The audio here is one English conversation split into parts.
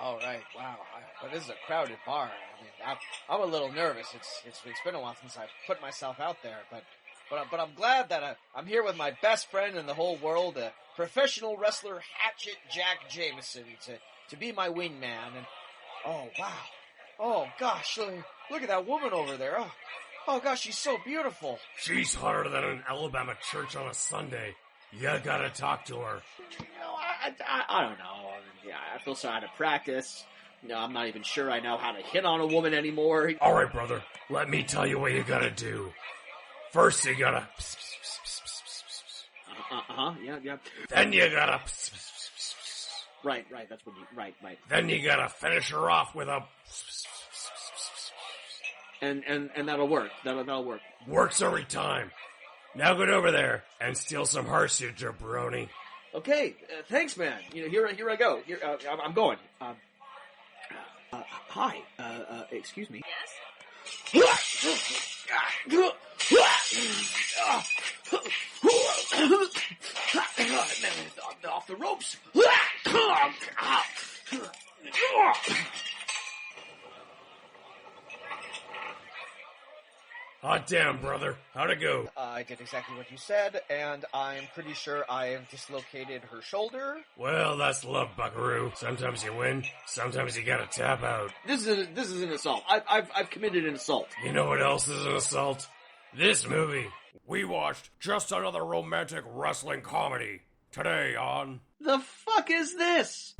All right, wow. But this is a crowded bar. I mean, I'm a little nervous. It's been a while since I put myself out there, but I'm glad that I'm here with my best friend in the whole world, a professional wrestler, Hatchet Jack Jameson, to be my wingman. And oh wow, oh gosh, look at that woman over there. Oh gosh, she's so beautiful. She's hotter than an Alabama church on a Sunday. You gotta talk to her. I don't know. Yeah, I feel so out of practice. I'm not even sure I know how to hit on a woman anymore. All right, brother. Let me tell you what you gotta do. First, you gotta... Yeah. Then you gotta... Right, that's what you... Right. Then you gotta finish her off with a... And that'll work. That'll work. Works every time. Now get over there and steal some hearts, you jabroni. Okay, thanks, man. Here I go. I'm going. Hi. Excuse me. Yes? Off the ropes. Hot damn, brother. How'd it go? I did exactly what you said, and I'm pretty sure I have dislocated her shoulder. Well, that's love, buckaroo. Sometimes you win, sometimes you gotta tap out. This is an assault. I've committed an assault. You know what else is an assault? This movie. We watched just another romantic wrestling comedy. Today on... The fuck is this?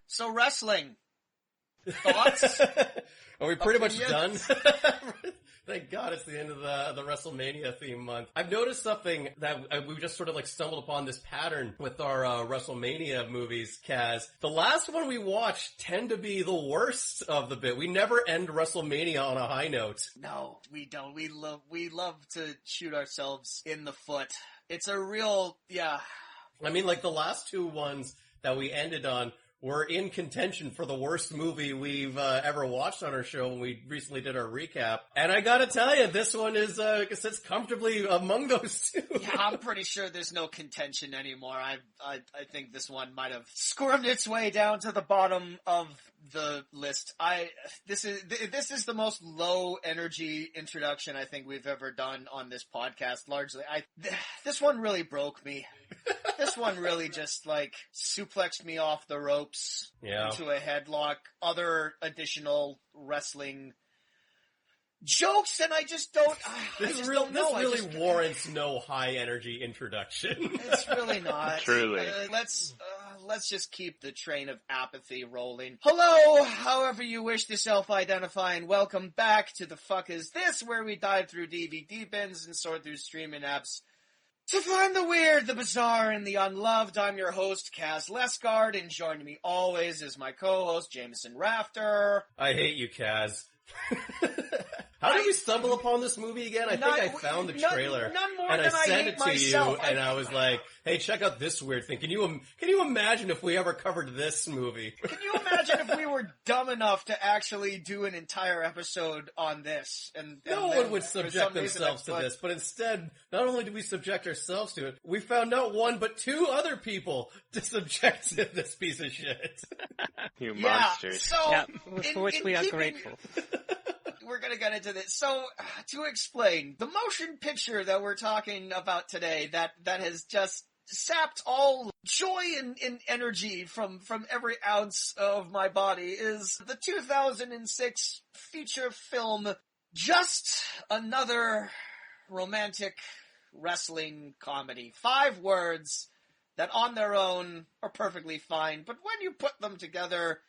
So wrestling. Thoughts? Are we pretty much done? Thank God it's the end of the WrestleMania theme month. I've noticed something that we just sort of like stumbled upon this pattern with our WrestleMania movies, Kaz. The last one we watched tend to be the worst of the bit. We never end WrestleMania on a high note. No, we don't. We love to shoot ourselves in the foot. It's a real, yeah. I mean, like the last two ones that we ended on were in contention for the worst movie we've ever watched on our show when we recently did our recap. And I gotta tell you, this one is sits comfortably among those two. Yeah, I'm pretty sure there's no contention anymore. I think this one might have squirmed its way down to the bottom of the list. This is the most low energy introduction I think we've ever done on this podcast. Largely, this one really broke me. This one really just like suplexed me off the ropes into a headlock. Other additional wrestling jokes, and I just don't. This really warrants no high energy introduction. It's really not. Truly. Let's just keep the train of apathy rolling. Hello, however you wish to self-identify, and welcome back to The Fuck Is This, where we dive through DVD bins and sort through streaming apps to find the weird, the bizarre, and the unloved. I'm your host, Kaz Lesgard, and joining me always is my co-host, Jameson Rafter. I hate you, Kaz. How did we stumble upon this movie again? I think I found the trailer and I sent it to you, and I was like, "Hey, check out this weird thing." Can you imagine if we ever covered this movie? Can you imagine if we were dumb enough to actually do an entire episode on this? And no one would subject themselves to this, but instead, not only did we subject ourselves to it, we found not one but two other people to subject to this piece of shit. You monsters. So, for which we are grateful. We're gonna get into this. So, to explain, the motion picture that we're talking about today that has just sapped all joy and energy from every ounce of my body is the 2006 feature film, Just Another Romantic Wrestling Comedy. 5 words that on their own are perfectly fine, but when you put them together,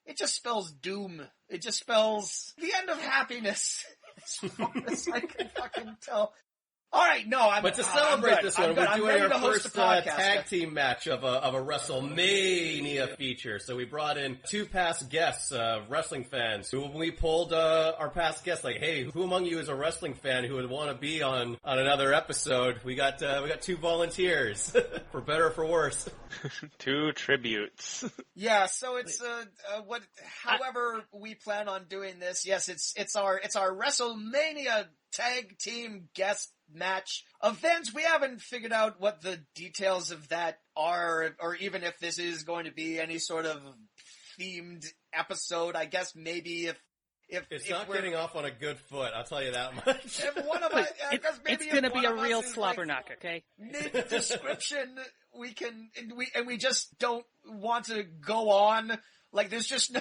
it just spells doom. It just spells the end of happiness, as far as I can fucking tell. All right, but to celebrate this one, we're doing our first tag team match of a WrestleMania feature. So we brought in 2 past guests, wrestling fans. Who, when we pulled our past guests, like, hey, who among you is a wrestling fan who would want to be on another episode? We got 2 volunteers, for better or for worse. 2 tributes. Yeah, so it's however we plan on doing this. Yes, it's our WrestleMania tag team guest match event. We haven't figured out what the details of that are, or even if this is going to be any sort of themed episode. I guess maybe if it's not getting off on a good foot, I'll tell you that much. If one of us, it's going to be a real slobber knocker, okay? Mid-description, we just don't want to go on. Like, there's just no,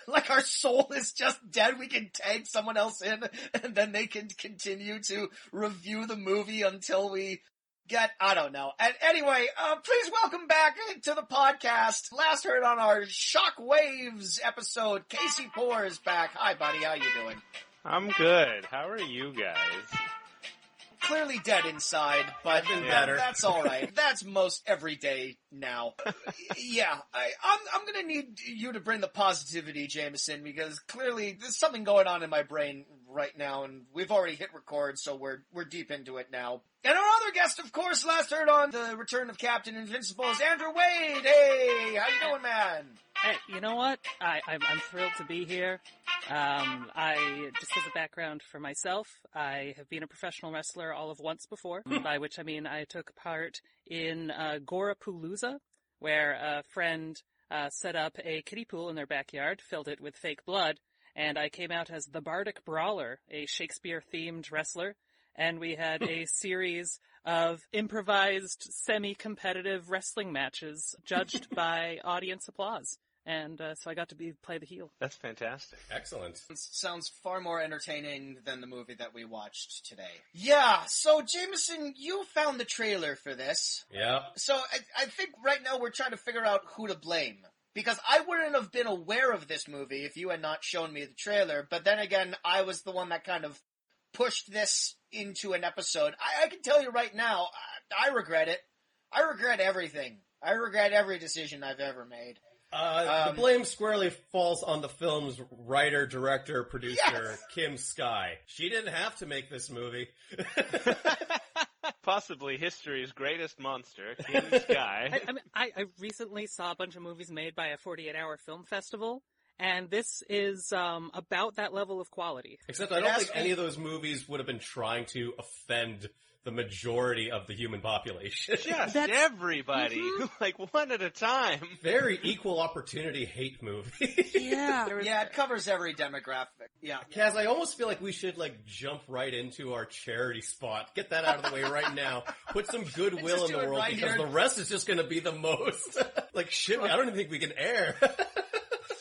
like, our soul is just dead. We can tag someone else in, and then they can continue to review the movie until we get, I don't know. And anyway, please welcome back to the podcast. Last heard on our Shockwaves episode, Casey Poor is back. Hi, buddy. How you doing? I'm good. How are you guys? Clearly dead inside, but better. That's all right. That's most every day now. Yeah, I'm gonna need you to bring the positivity, Jameson, because clearly there's something going on in my brain right now, and we've already hit record, so we're deep into it now. And our other guest, of course, last heard on the return of Captain Invincible is Andrew Wade. Hey, how you doing, man? Hey, you know what? I'm thrilled to be here. I, just as a background for myself, I have been a professional wrestler all of once before, by which I mean I took part in Gorapalooza, where a friend set up a kiddie pool in their backyard, filled it with fake blood, and I came out as the Bardic Brawler, a Shakespeare-themed wrestler, and we had a series of improvised, semi-competitive wrestling matches judged by audience applause. And so I got to play the heel. That's fantastic. Excellent. Sounds far more entertaining than the movie that we watched today. Yeah, so Jameson, you found the trailer for this. Yeah. So I think right now we're trying to figure out who to blame. Because I wouldn't have been aware of this movie if you had not shown me the trailer, but then again, I was the one that kind of pushed this into an episode. I can tell you right now, I regret it. I regret everything. I regret every decision I've ever made. The blame squarely falls on the film's writer, director, producer, Yes! Kim Sky. She didn't have to make this movie. Possibly history's greatest monster, Kim Sky. I recently saw a bunch of movies made by a 48-hour film festival, and this is about that level of quality. Except I don't think any of those movies would have been trying to offend the majority of the human population. Just everybody. Like, one at a time. Very equal opportunity hate movie. Yeah. Yeah, it covers every demographic. Yeah. Kaz, I almost feel like we should, jump right into our charity spot. Get that out of the way right now. Put some goodwill in the world, right because here. the rest is just gonna be the most. Shit, I don't even think we can air.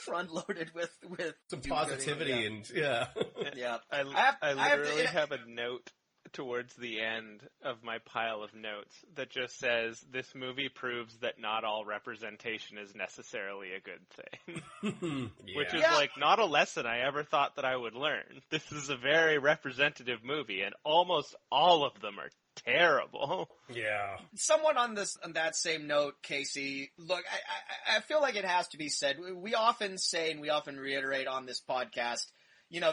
Front-loaded with Some positivity and, yeah. Yeah. I literally have a note towards the end of my pile of notes that just says, this movie proves that not all representation is necessarily a good thing. Yeah. Which is not a lesson I ever thought that I would learn. This is a very representative movie, and almost all of them are terrible. Yeah. Somewhat on that same note, Casey, look, I feel like it has to be said. We often say, and we often reiterate on this podcast,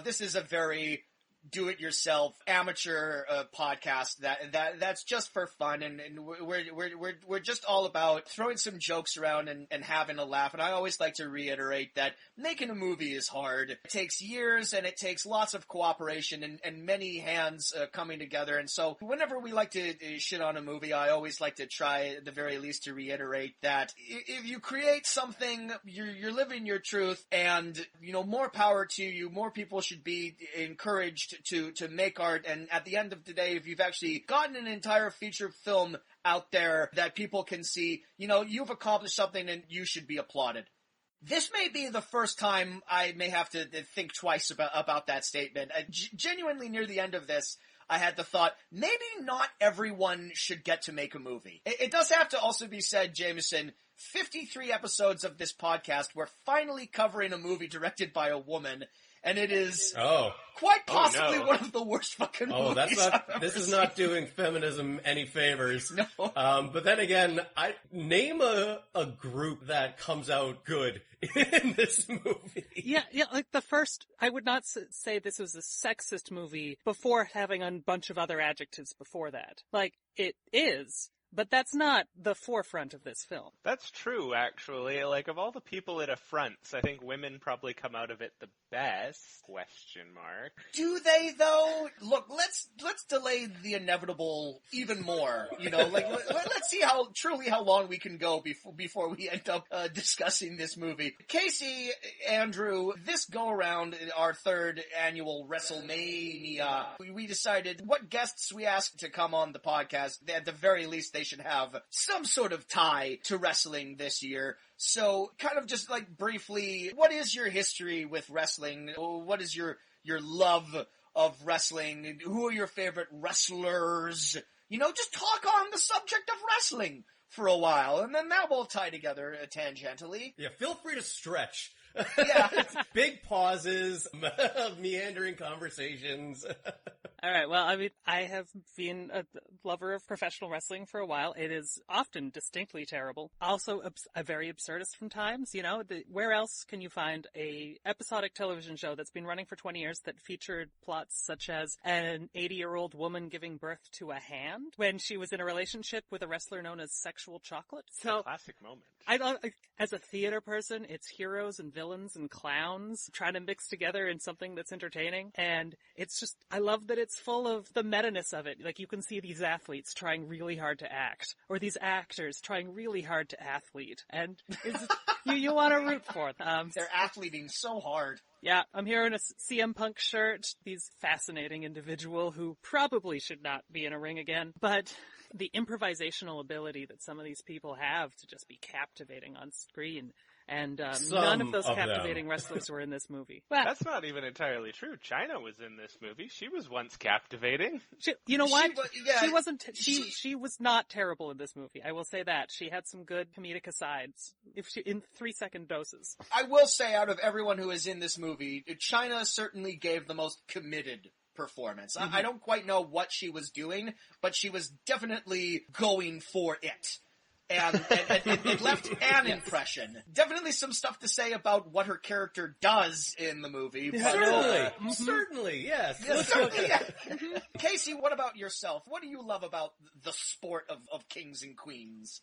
this is a very do-it-yourself amateur podcast that's just for fun, and we're just all about throwing some jokes around and having a laugh. And I always like to reiterate that making a movie is hard. It takes years, and it takes lots of cooperation and many hands coming together. And so whenever we like to shit on a movie, I always like to try at the very least to reiterate that if you create something, you're living your truth, and more power to you. More people should be encouraged to make art, and at the end of the day, if you've actually gotten an entire feature film out there that people can see, you've accomplished something and you should be applauded. This may be the first time I may have to think twice about that statement. Genuinely near the end of this, I had the thought, maybe not everyone should get to make a movie. It does have to also be said, Jameson, 53 episodes of this podcast, we're finally covering a movie directed by a woman, and it is quite possibly one of the worst fucking movies this is not doing feminism any favors. No. But then again, name a group that comes out good in this movie. Yeah, the first, I would not say this was a sexist movie before having a bunch of other adjectives before that. It is, But that's not the forefront of this film. That's true, actually. Like, of all the people it affronts, I think women probably come out of it the best, question mark. Do they, though? Look, let's delay the inevitable even more, like, let's see how long we can go before we end up discussing this movie. Casey, Andrew, this go-around, our third annual WrestleMania, we decided what guests we asked to come on the podcast, at the very least they should have some sort of tie to wrestling this year. So, kind of just like briefly, what is your history with wrestling? What is your love of wrestling? Who are your favorite wrestlers? Just talk on the subject of wrestling for a while, and then that will tie together tangentially. Yeah, feel free to stretch. Yeah. Big pauses, meandering conversations. All right, well, I mean, I have been a lover of professional wrestling for a while. It is often distinctly terrible. Also a very absurdist from times, where else can you find a episodic television show that's been running for 20 years that featured plots such as an 80-year-old woman giving birth to a hand when she was in a relationship with a wrestler known as Sexual Chocolate? So, classic moment. As a theater person, it's heroes and villains and clowns trying to mix together in something that's entertaining. And it's just, I love that it's full of the meta-ness of it. Like, you can see these athletes trying really hard to act, or these actors trying really hard to athlete. And you want to root for them. They're athleting so hard. Yeah, I'm here in a CM Punk shirt. He's a fascinating individual who probably should not be in a ring again. But the improvisational ability that some of these people have to just be captivating on screen. And none of those captivating wrestlers were in this movie. Well, that's not even entirely true. Chyna was in this movie. She was once captivating. You know what? She wasn't. She was not terrible in this movie. I will say that. She had some good comedic asides in 3-second doses. I will say, out of everyone who is in this movie, Chyna certainly gave the most committed performance. Mm-hmm. I don't quite know what she was doing, but she was definitely going for it. And it left an impression. Definitely some stuff to say about what her character does in the movie. But, Certainly, yes. Certainly, yeah. Casey, what about yourself? What do you love about the sport of kings and queens?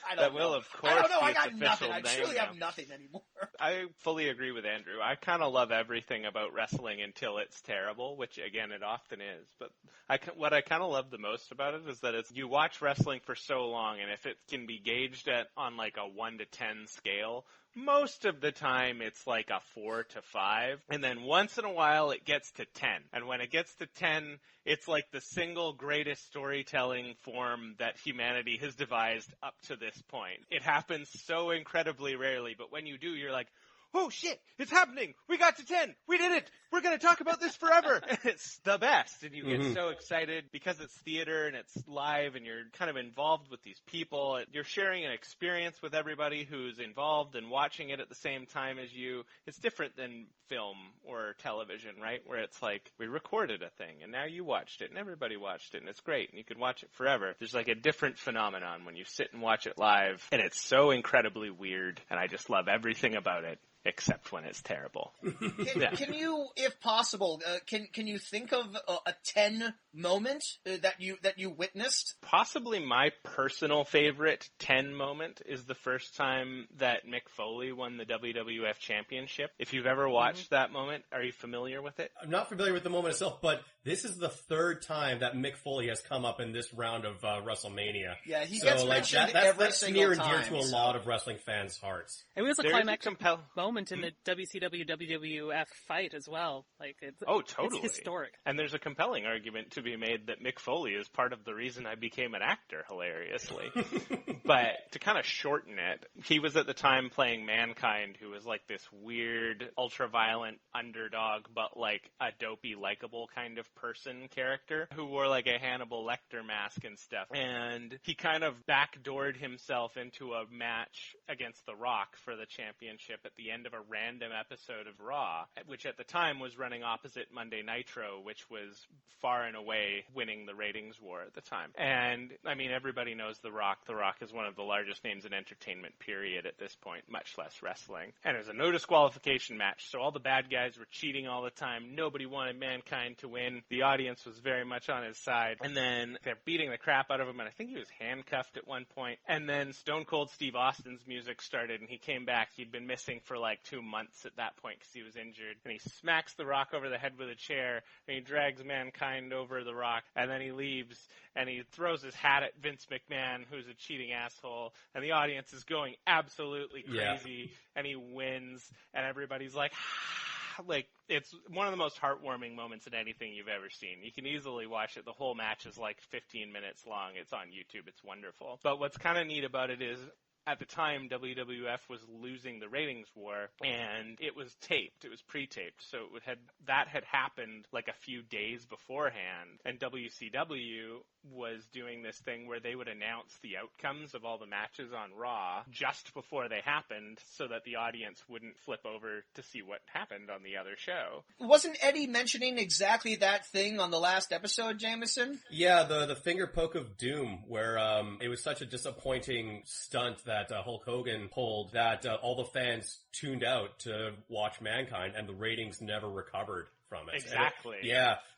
I don't know. Of course, I don't know. I got nothing. I truly have nothing anymore. I fully agree with Andrew. I kind of love everything about wrestling until it's terrible, which again it often is. But what I kind of love the most about it is that you watch wrestling for so long, and if it can be gauged on like a 1 to 10 scale, most of the time it's like a 4 to 5, and then once in a while it gets to 10. And when it gets to 10, it's like the single greatest storytelling form that humanity has devised up to this point. It happens so incredibly rarely, but when you do, you're like, oh shit, it's happening! We got to 10! We did it! We're gonna talk about this forever! And it's the best, and you get so excited because it's theater and it's live and you're kind of involved with these people. You're sharing an experience with everybody who's involved and watching it at the same time as you. It's different than film or television, right? Where it's like, we recorded a thing and now you watched it and everybody watched it and it's great and you can watch it forever. There's like a different phenomenon when you sit and watch it live, and it's so incredibly weird, and I just love everything about it. Except when it's terrible. Can you, if possible, can you think of a 10 moment that you witnessed? Possibly my personal favorite 10 moment is the first time that Mick Foley won the WWF Championship. If you've ever watched that moment, are you familiar with it? I'm not familiar with the moment itself, but this is the third time that Mick Foley has come up in this round of WrestleMania. Yeah, he gets mentioned every single time. That's near and dear to a lot of wrestling fans' hearts. It was a climax moment in the WCW WWF fight as well. Like, totally. It's historic. And there's a compelling argument to be made that Mick Foley is part of the reason I became an actor, hilariously. But to kind of shorten it, he was at the time playing Mankind, who was like this weird, ultra-violent underdog, but like a dopey, likable kind of person character who wore like a Hannibal Lecter mask and stuff. And he kind of backdoored himself into a match against The Rock for the championship at the end end of a random episode of Raw, which at the time was running opposite Monday Nitro, which was far and away winning the ratings war at the time. And, I mean, everybody knows The Rock. The Rock is one of the largest names in entertainment, period, at this point, much less wrestling. And it was a no disqualification match, so all the bad guys were cheating all the time. Nobody wanted Mankind to win. The audience was very much on his side. And then they're beating the crap out of him, and I think he was handcuffed at one point. And then Stone Cold Steve Austin's music started, and he came back. He'd been missing for like 2 months at that point because he was injured. And he smacks The Rock over the head with a chair, and he drags Mankind over The Rock, and then he leaves, and he throws his hat at Vince McMahon, who's a cheating asshole, and the audience is going absolutely crazy, and he wins, and everybody's like, like, it's one of the most heartwarming moments in anything you've ever seen. You can easily watch it. The whole match is like 15 minutes long. It's on YouTube. It's wonderful. But what's kind of neat about it is, at the time, WWF was losing the ratings war, and it was taped. It was pre-taped, so that had happened like a few days beforehand. And WCW was doing this thing where they would announce the outcomes of all the matches on Raw just before they happened, so that the audience wouldn't flip over to see what happened on the other show. Wasn't Eddie mentioning exactly that thing on the last episode, Jameson? Yeah, the finger poke of doom, where it was such a disappointing stunt that Hulk Hogan pulled that all the fans tuned out to watch Mankind, and the ratings never recovered from it. Exactly.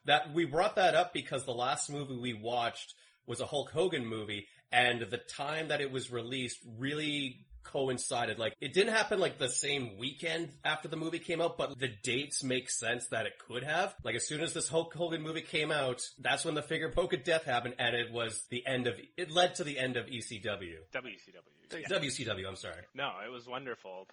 That we brought that up because the last movie we watched was a Hulk Hogan movie, and the time that it was released really coincided. Like, it didn't happen like the same weekend after the movie came out, but the dates make sense that it could have. Like, as soon as this Hulk Hogan movie came out, that's when the finger poke of death happened, and it led to the end of ECW. WCW, I'm sorry. No, it was wonderful.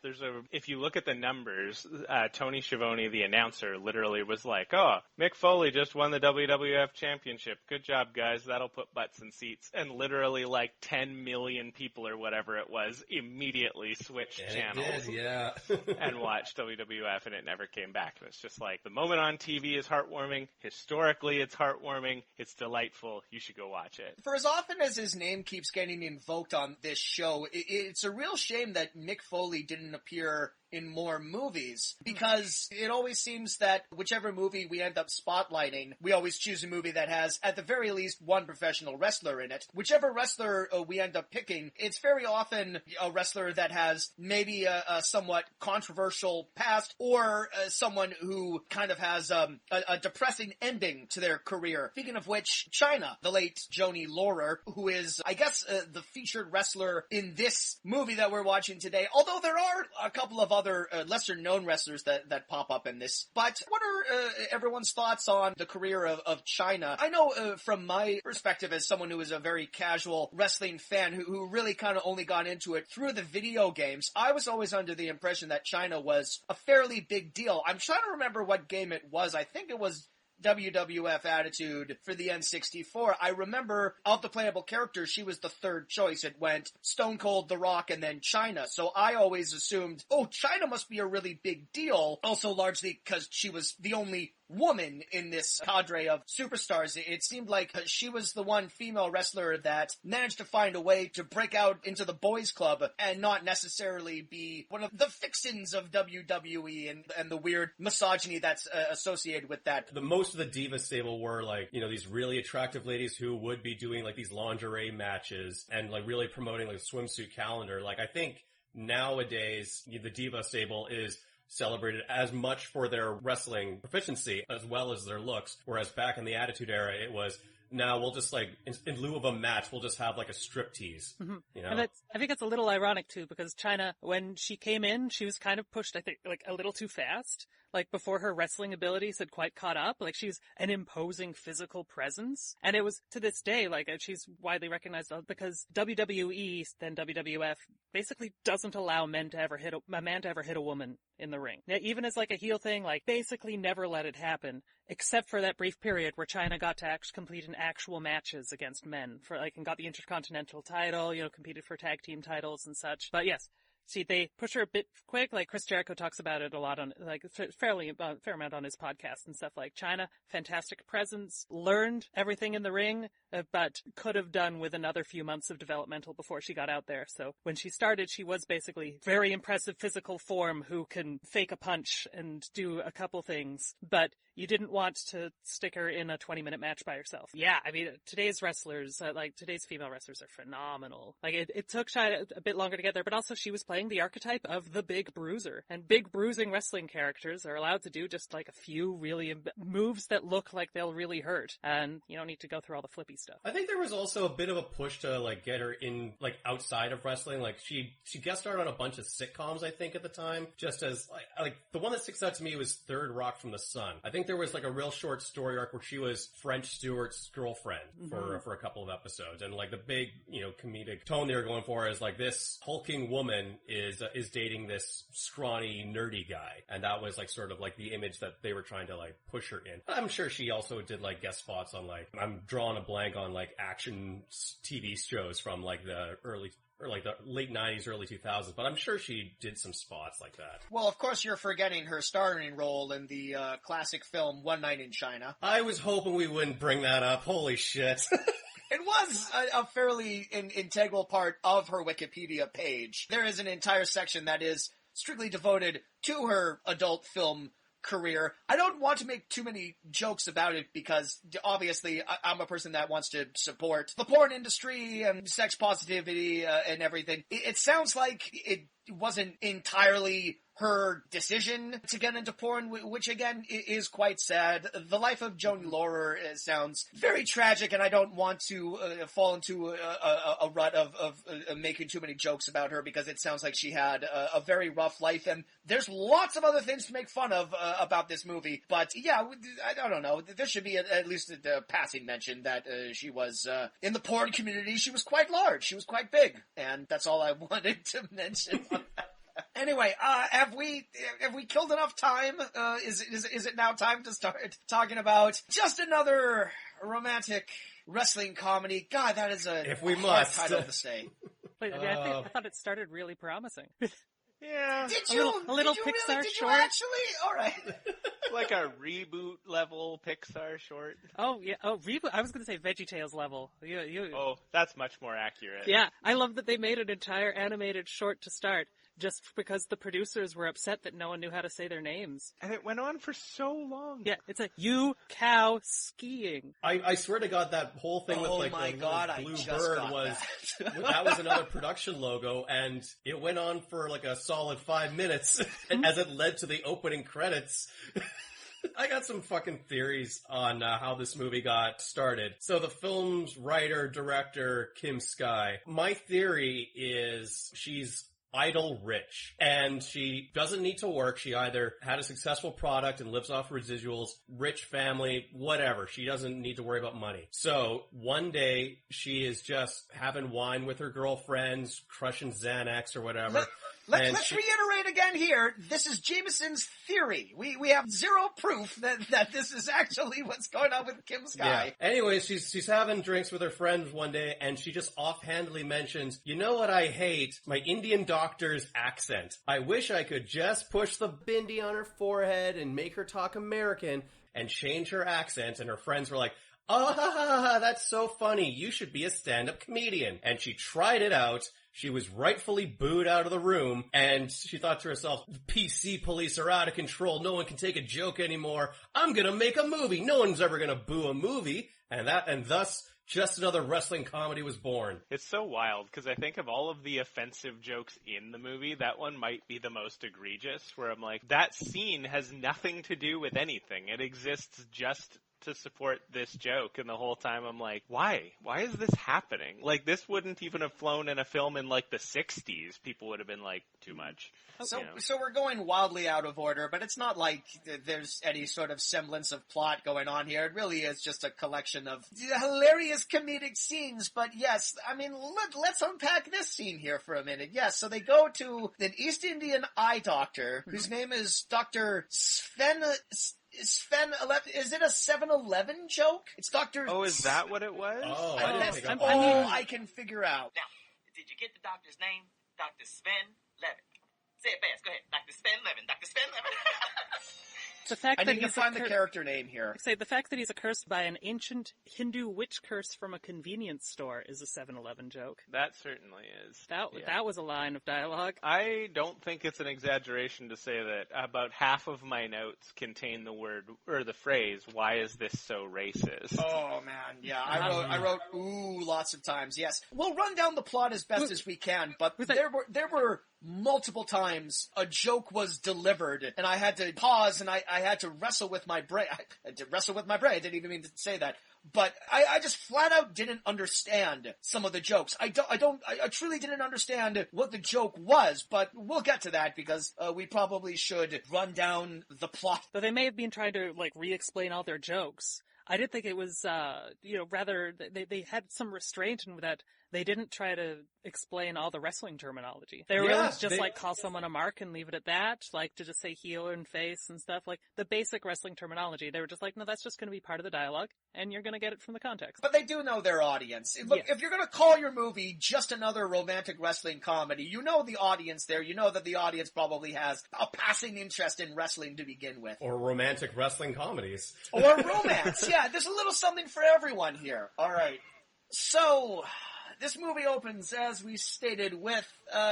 If you look at the numbers, Tony Schiavone, the announcer, literally was like, "Oh, Mick Foley just won the WWF championship. Good job, guys. That'll put butts in seats." And literally like 10 million people or whatever it was immediately switched channels and watched WWF, and it never came back. And it's just like, the moment on TV is heartwarming. Historically, it's heartwarming. It's delightful. You should go watch it. For as often as his name keeps getting invoked on this show, it's a real shame that Mick Foley didn't appear in more movies, because it always seems that whichever movie we end up spotlighting, we always choose a movie that has, at the very least, one professional wrestler in it. Whichever wrestler we end up picking, it's very often a wrestler that has maybe a somewhat controversial past, or someone who kind of has a depressing ending to their career. Speaking of which, Chyna, the late Joni Laurer, who is, I guess, the featured wrestler in this movie that we're watching today, although there are a couple of other lesser-known wrestlers that pop up in this. But what are everyone's thoughts on the career of Chyna? I know from my perspective as someone who is a very casual wrestling fan who really kind of only got into it through the video games, I was always under the impression that Chyna was a fairly big deal. I'm trying to remember what game it was. I think it was WWF Attitude for the N64. I remember of the playable characters, she was the third choice. It went Stone Cold, The Rock, and then Chyna. So I always assumed, Chyna must be a really big deal. Also largely because she was the only woman in this cadre of superstars. It seemed like she was the one female wrestler that managed to find a way to break out into the boys club and not necessarily be one of the fixins of WWE and the weird misogyny that's associated with that. Most of the Diva stable were like, these really attractive ladies who would be doing like these lingerie matches and like really promoting like a swimsuit calendar. Like, I think nowadays the Diva stable is celebrated as much for their wrestling proficiency as well as their looks, whereas back in the Attitude Era, it was, now we'll just like, in lieu of a match, we'll just have like a striptease. Mm-hmm. And I think it's a little ironic too, because Chyna, when she came in, she was kind of pushed, I think, like a little too fast. Like, before her wrestling abilities had quite caught up. Like, she's an imposing physical presence. And it was, to this day, like, she's widely recognized because WWE, then WWF, basically doesn't allow a man to ever hit a woman in the ring. Now, even as like a heel thing, like, basically never let it happen, except for that brief period where Chyna got to complete in actual matches against men and got the Intercontinental title, competed for tag team titles and such. But yes, they push her a bit quick. Like Chris Jericho talks about it a lot on, like, fair amount on his podcast and stuff. Like Chyna, fantastic presence, learned everything in the ring, but could have done with another few months of developmental before she got out there. So when she started, she was basically very impressive physical form who can fake a punch and do a couple things, but you didn't want to stick her in a 20-minute match by herself. Yeah, I mean, today's wrestlers, today's female wrestlers are phenomenal. Like, it took Chyna a bit longer to get there, but also she was playing the archetype of the big bruiser. And big bruising wrestling characters are allowed to do just, like, a few really moves that look like they'll really hurt. And you don't need to go through all the flippy stuff. I think there was also a bit of a push to, like, get her in, like, outside of wrestling. Like, she guest starred on a bunch of sitcoms, I think, at the time. Just as, like, the one that sticks out to me was Third Rock from the Sun. I think there was, like, a real short story arc where she was French Stewart's girlfriend for a couple of episodes. And, like, the big, comedic tone they were going for is, like, this hulking woman is dating this scrawny, nerdy guy. And that was, like, sort of, like, the image that they were trying to, like, push her in. I'm sure she also did, like, guest spots on, like, I'm drawing a blank on, like, action TV shows from, like, the late 90s, early 2000s, but I'm sure she did some spots like that. Well, of course you're forgetting her starring role in the classic film One Night in China. I was hoping we wouldn't bring that up. Holy shit. It was a fairly integral part of her Wikipedia page. There is an entire section that is strictly devoted to her adult film career. I don't want to make too many jokes about it because obviously I'm a person that wants to support the porn industry and sex positivity and everything. It sounds like it wasn't entirely her decision to get into porn, which again is quite sad. The life of Joni Laurer sounds very tragic, and I don't want to fall into a rut of making too many jokes about her because it sounds like she had a very rough life, and there's lots of other things to make fun of about this movie. But yeah, I don't know. There should be at least a passing mention that she was in the porn community. She was quite large. She was quite big, and that's all I wanted to mention. Anyway, have we killed enough time? Is it now time to start talking about just another romantic wrestling comedy? God, that is a hard title to say. Wait, I thought it started really promising. Yeah. Did you? A little did Pixar you really? Did short? you actually? All right. Like a reboot level Pixar short. Oh, yeah. Oh, reboot. I was going to say VeggieTales level. Oh, that's much more accurate. Yeah, I love that they made an entire animated short to start just because the producers were upset that no one knew how to say their names. And it went on for so long. Yeah, it's like you cow skiing. I swear to God, that whole thing with like my the God, blue I just bird got was that was another production logo, and it went on for like a solid 5 minutes as it led to the opening credits. I got some fucking theories on how this movie got started. So the film's writer, director, Kim Sky, my theory is she's idle rich, and she doesn't need to work. She either had a successful product and lives off residuals, rich family, whatever. She doesn't need to worry about money. So one day she is just having wine with her girlfriends, crushing Xanax or whatever. Let's reiterate again here. This is Jameson's theory. We have zero proof that this is actually what's going on with Kim Sky. Yeah. Anyways, she's having drinks with her friends one day, and she just offhandedly mentions, "You know what I hate? My Indian doctor's accent. I wish I could just push the bindi on her forehead and make her talk American and change her accent." And her friends were like, "Oh, that's so funny. You should be a stand-up comedian." And she tried it out. She was rightfully booed out of the room, and she thought to herself, "The PC police are out of control. No one can take a joke anymore. I'm gonna make a movie. No one's ever gonna boo a movie." And thus, just another wrestling comedy was born. It's so wild, because I think of all of the offensive jokes in the movie, that one might be the most egregious, where I'm like, that scene has nothing to do with anything. It exists just to support this joke, and the whole time I'm like, why is this happening? Like, this wouldn't even have flown in a film in like the 60s. People would have been like, too much. So we're going wildly out of order, but it's not like there's any sort of semblance of plot going on here. It really is just a collection of hilarious comedic scenes. But yes, I mean, let's unpack this scene here for a minute. Yes, so they go to an East Indian eye doctor whose name is Dr. Sven, is it a 7-Eleven joke? It's Dr. Oh, is that what it was? Oh, that's all I can figure out. Now, did you get the doctor's name? Dr. Sven Levin. Say it fast. Go ahead. Dr. Sven Levin. Dr. Sven Levin. The fact I that need to he's find the character name here. Say the fact that he's accursed by an ancient Hindu witch curse from a convenience store is a 7-Eleven joke. That certainly is. That was a line of dialogue. I don't think it's an exaggeration to say that about half of my notes contain the word or the phrase, "Why is this so racist?" Oh man, yeah, I wrote ooh lots of times. Yes, we'll run down the plot as best as we can, but there were multiple times a joke was delivered, and I had to pause and I had to wrestle with my brain. I didn't even mean to say that. But I just flat out didn't understand some of the jokes. I truly didn't understand what the joke was, but we'll get to that because we probably should run down the plot. Though they may have been trying to, re-explain all their jokes. I did think it was, rather, they had some restraint in that they didn't try to explain all the wrestling terminology. They were call someone a mark and leave it at that, to just say heel and face and stuff, the basic wrestling terminology. They were just no, that's just going to be part of the dialogue, and you're going to get it from the context. But they do know their audience. Look, if you're going to call your movie just another romantic wrestling comedy, you know the audience there. You know that the audience probably has a passing interest in wrestling to begin with. Or romantic wrestling comedies. Or romance, yeah. There's a little something for everyone here. All right. So, this movie opens, as we stated, with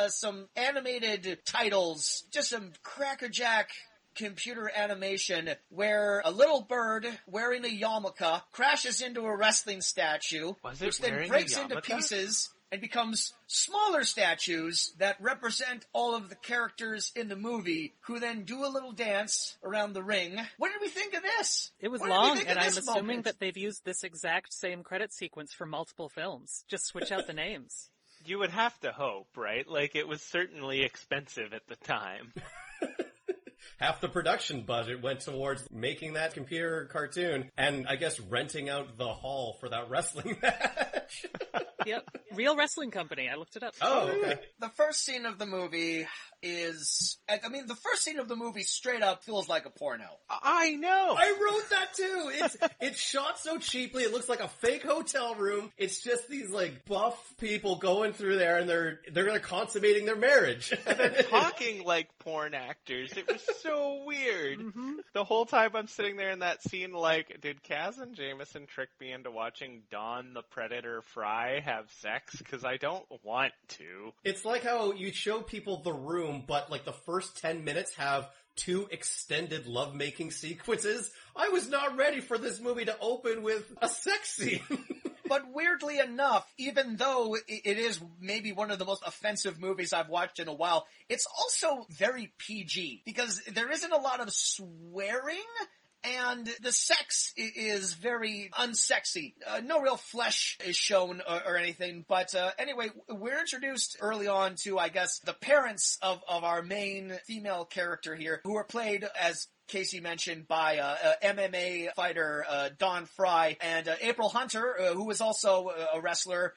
some animated titles, just some crackerjack computer animation where a little bird wearing a yarmulke crashes into a wrestling statue, which then breaks into pieces and becomes smaller statues that represent all of the characters in the movie, who then do a little dance around the ring. What did we think of this? It was long, and I'm assuming that they've used this exact same credit sequence for multiple films. Just switch out the names. You would have to hope, right? It was certainly expensive at the time. Half the production budget went towards making that computer cartoon and, I guess, renting out the hall for that wrestling match. Yep. Real wrestling company. I looked it up. Oh, okay. The first scene of the movie straight up feels like a porno. I know! I wrote that too! It's shot so cheaply, it looks like a fake hotel room. It's just these, buff people going through there and they're consummating their marriage. And they're talking like porn actors. It was so weird. Mm-hmm. The whole time I'm sitting there in that scene did Kaz and Jameson trick me into watching Dawn the Predator Fry have sex? Because I don't want to. It's like how you show people The Room, but the first 10 minutes have 2 extended lovemaking sequences. I was not ready for this movie to open with a sex scene. But weirdly enough, even though it is maybe one of the most offensive movies I've watched in a while, it's also very PG, because there isn't a lot of swearing, and the sex is very unsexy. No real flesh is shown or anything, but anyway, we're introduced early on to, I guess, the parents of our main female character here, who are played, as Casey mentioned, by MMA fighter Dawn Fry, and April Hunter, who is also a wrestler.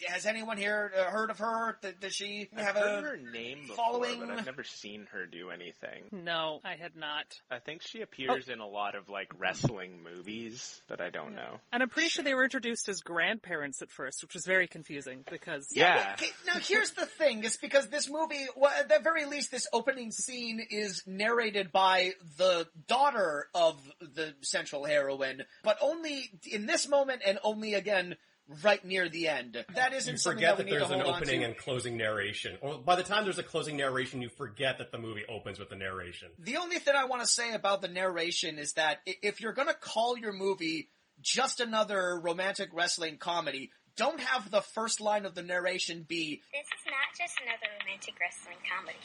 Has anyone here heard of her? Does she have I've heard her name before, following? But I've never seen her do anything. No, I had not. I think she appears in a lot of wrestling movies, but I don't know. And I'm pretty sure they were introduced as grandparents at first, which was very confusing because yeah. Now here's the thing: is because this movie, well, at the very least, this opening scene is narrated by the daughter of the central heroine, but only in this moment and only again right near the end. That isn't something that we need to hold on to. You forget that there's an opening and closing narration. Or by the time there's a closing narration, you forget that the movie opens with the narration. The only thing I want to say about the narration is that if you're going to call your movie just another romantic wrestling comedy, don't have the first line of the narration be, "This is not just another romantic wrestling comedy."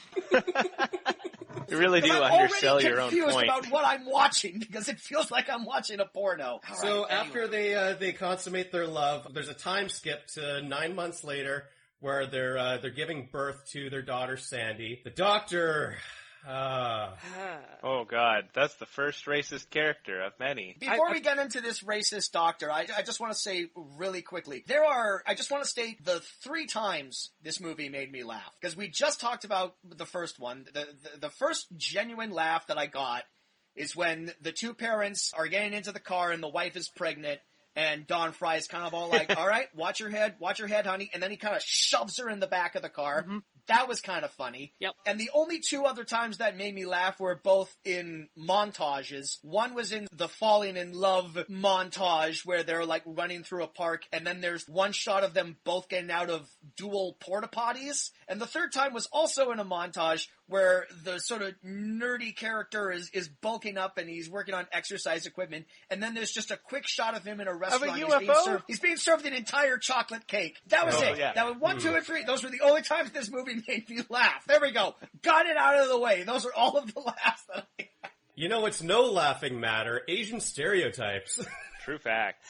You really do undersell your own point. I'm already confused about what I'm watching because it feels like I'm watching a porno. After they consummate their love, there's a time skip to 9 months later where they're giving birth to their daughter Sandy. The doctor. Oh God, that's the first racist character of many. Before we get into this racist doctor, I just want to say really quickly, I just want to state the 3 times this movie made me laugh. Because we just talked about the first one. The first genuine laugh that I got is when the 2 parents are getting into the car and the wife is pregnant, And Dawn Fry's kind of all like, all right, watch your head, honey. And then he kind of shoves her in the back of the car. Mm-hmm. That was kind of funny. Yep. And the only two other times that made me laugh were both in montages. One was in the falling in love montage where they're like running through a park, and then there's one shot of them both getting out of dual porta potties. And the third time was also in a montage where the sort of nerdy character is bulking up and he's working on exercise equipment, and then there's just a quick shot of him in a restaurant. He's being served an entire chocolate cake. That was it. Yeah. That was 1, 2, and 3. Those were the only times this movie made me laugh. There we go. Got it out of the way. Those are all of the laughs that I had. You know, it's no laughing matter. Asian stereotypes. True fact.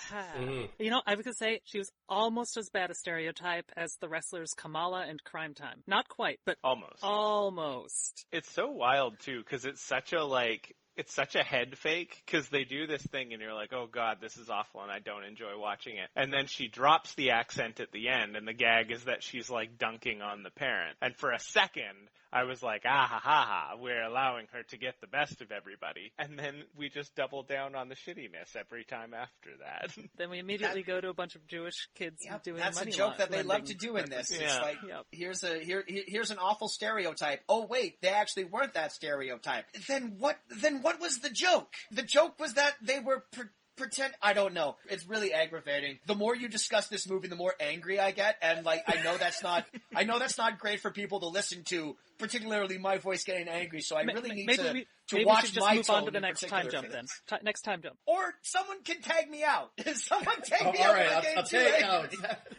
You know, I was going to say she was almost as bad a stereotype as the wrestlers Kamala and Crime Time. Not quite, but almost. It's so wild, too, because it's such a head fake, because they do this thing and you're like, oh god, this is awful and I don't enjoy watching it. And then she drops the accent at the end, and the gag is that she's like dunking on the parent. And for a second, I was like, ah ha ha ha, we're allowing her to get the best of everybody. And then we just double down on the shittiness every time after that. Then we immediately go to a bunch of Jewish kids doing that's money a joke that they lending. love to do in this. Yeah. It's like, here's an awful stereotype. Oh wait, they actually weren't that stereotype. Then what was the joke? The joke was that they were pretend. I don't know. It's really aggravating. The more you discuss this movie, the more angry I get, and like I know that's not great for people to listen to, particularly my voice getting angry. So I really need to watch we should my just move on to the next time jump then. Next time jump. Or someone can tag me out. Someone tag me all out. Right, I'll take out.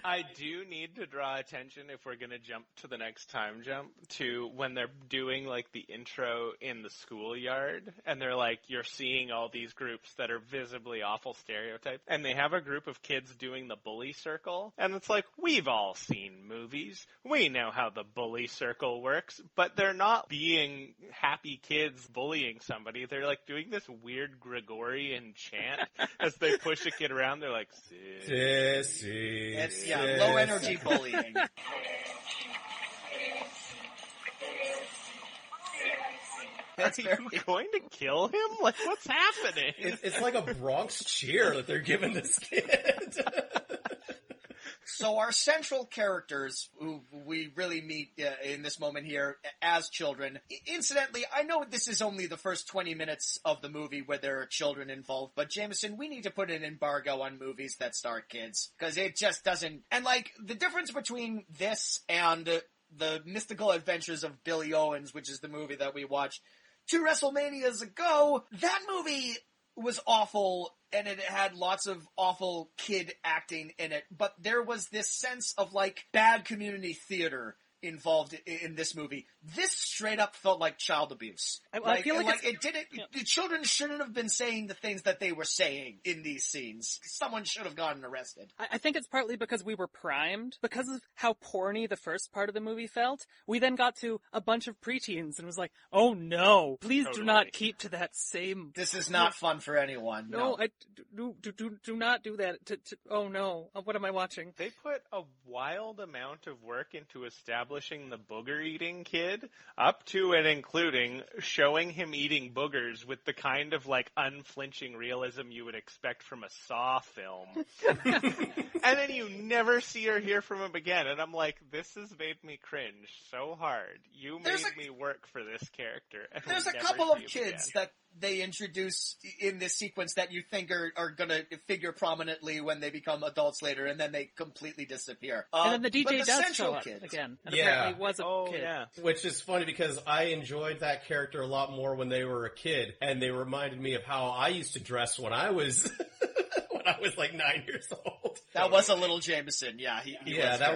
I do need to draw attention, if we're going to jump to the next time jump, to when they're doing like the intro in the schoolyard, and they're like, you're seeing all these groups that are visibly awful stereotypes, and they have a group of kids doing the bully circle, and it's like, we've all seen movies. We know how the bully circle works, but they're not being happy kids bullying somebody. They're like doing this weird Gregorian chant as they push a kid around. They're like, sissy. It's low energy bullying. Are you going to kill him? Like, what's happening? It's like a Bronx cheer that they're giving this kid. So our central characters, who we really meet in this moment here as children, incidentally, I know this is only the first 20 minutes of the movie where there are children involved, but Jameson, we need to put an embargo on movies that star kids, because it just doesn't... And like, the difference between this and the Mystical Adventures of Billy Owens, which is the movie that we watched 2 WrestleManias ago, that movie was awful, and it had lots of awful kid acting in it, but there was this sense of, like, bad community theater involved in this movie. This straight up felt like child abuse. I feel like it didn't. The children shouldn't have been saying the things that they were saying in these scenes. Someone should have gotten arrested. I think it's partly because we were primed. Because of how porny the first part of the movie felt, we then got to a bunch of preteens and was like, oh no, please do not keep to that same... This is not fun for anyone. No, do not do that. Oh no, what am I watching? They put a wild amount of work into establishing the booger-eating kid, up to and including showing him eating boogers with the kind of, like, unflinching realism you would expect from a Saw film. And then you never see or hear from him again, and I'm like, this has made me cringe so hard. You made me work for this character. There's a couple of kids that they introduce in this sequence that you think are going to figure prominently when they become adults later, and then they completely disappear. And then the DJ does show up again. And apparently was a kid. Yeah. Which is funny because I enjoyed that character a lot more when they were a kid, and they reminded me of how I used to dress when I was when I was like 9 years old. That was a little Jameson, yeah. That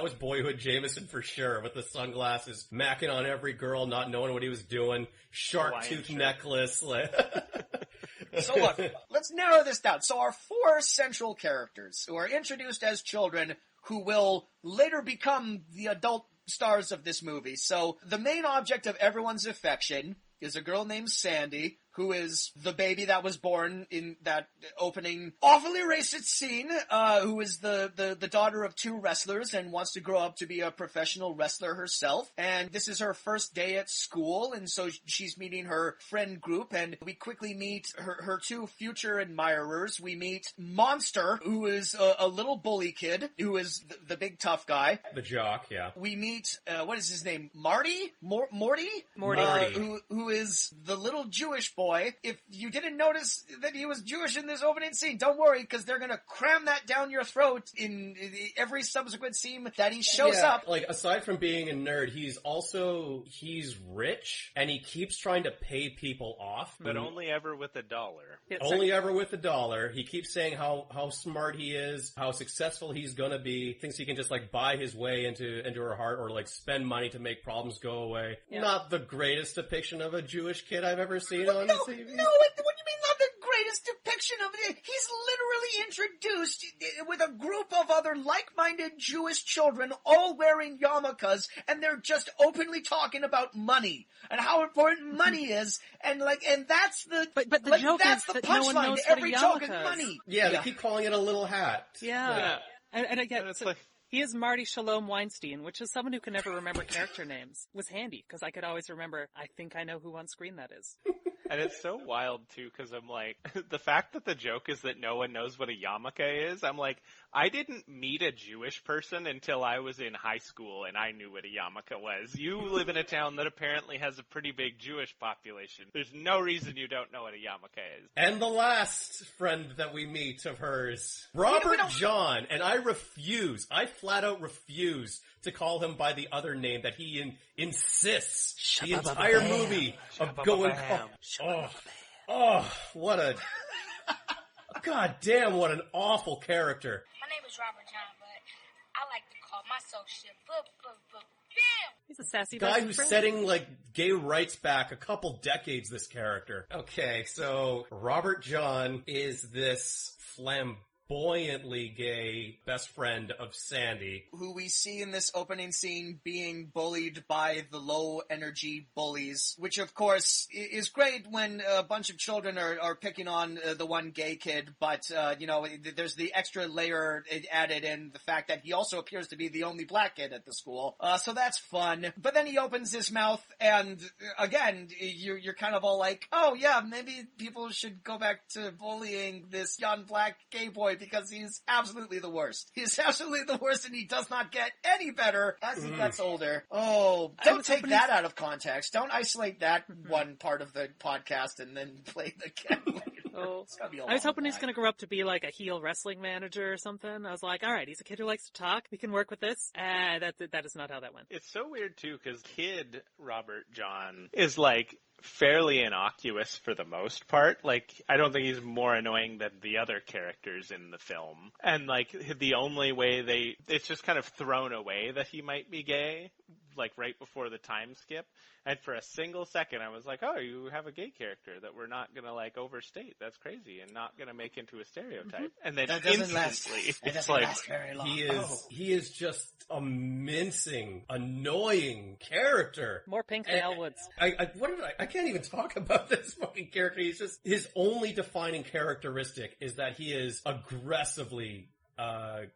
was boyhood Jameson for sure, with the sunglasses, macking on every girl, not knowing what he was doing, shark tooth necklace. So look, let's narrow this down. So our 4 central characters who are introduced as children who will later become the adult stars of this movie. So the main object of everyone's affection is a girl named Sandy, who is the baby that was born in that opening awfully racist scene, who is the daughter of two wrestlers and wants to grow up to be a professional wrestler herself. And this is her first day at school, and so she's meeting her friend group, and we quickly meet her two future admirers. We meet Monster, who is a little bully kid, who is the big tough guy. The jock, yeah. We meet, what is his name? Morty? Morty? Who is the little Jewish boy. If you didn't notice that he was Jewish in this opening scene, don't worry, because they're gonna cram that down your throat in every subsequent scene that he shows up. Like, aside from being a nerd, he's rich, and he keeps trying to pay people off. But only ever with $1. Only ever with $1. He keeps saying how smart he is, how successful he's gonna be, thinks he can just, like, buy his way into her heart, or, like, spend money to make problems go away. Yeah. Not the greatest depiction of a Jewish kid I've ever seen on TV. No, what do you mean not the greatest depiction of it? He's literally introduced with a group of other like-minded Jewish children all wearing yarmulkes, and they're just openly talking about money and how important money is, and that's the but the joke that's is the that no one punchline knows to every what a joke is yarmulke is. money. Yeah, they keep calling it a little hat. Yeah. And again, it's so like... he is Marty Shalom Weinstein, which is someone who can never remember character names. Was handy, because I could always remember, I think I know who on screen that is. And it's so wild, too, because I'm like, the fact that the joke is that no one knows what a yarmulke is, I'm like, I didn't meet a Jewish person until I was in high school and I knew what a yarmulke was. You live in a town that apparently has a pretty big Jewish population. There's no reason you don't know what a yarmulke is. And the last friend that we meet of hers, Robert John, and I flat out refuse to call him by the other name that he insists the entire movie of going. What a god damn! What an awful character. My name is Robert John, but I like to call myself shit. He's a sassy guy best who's friend. setting like gay rights back a couple decades. This character. Okay, so Robert John is this flamboyantly gay best friend of Sandy, who we see in this opening scene being bullied by the low energy bullies, which of course is great when a bunch of children are picking on the one gay kid, but there's the extra layer added in the fact that he also appears to be the only black kid at the school, so that's fun. But then he opens his mouth, and again, you're kind of all like, oh yeah, maybe people should go back to bullying this young black gay boy, because he's absolutely the worst. He's absolutely the worst, and he does not get any better as he gets older. Oh, don't take that out of context. Don't isolate that one part of the podcast and then play the cat later. Oh. I was hoping he's going to grow up to be like a heel wrestling manager or something. I was like, all right, he's a kid who likes to talk. We can work with this. That is not how that went. It's so weird, too, because kid Robert John is like fairly innocuous for the most part. Like, I don't think he's more annoying than the other characters in the film. And, like, the only way it's just kind of thrown away that he might be gay, like, right before the time skip. And for a single second, I was like, oh, you have a gay character that we're not going to, like, overstate. That's crazy. And not going to make into a stereotype. Mm-hmm. And then that instantly, it's like, last very long. He is just a mincing, annoying character. More pink than Elwood's. I can't even talk about this fucking character. He's just, his only defining characteristic is that he is aggressively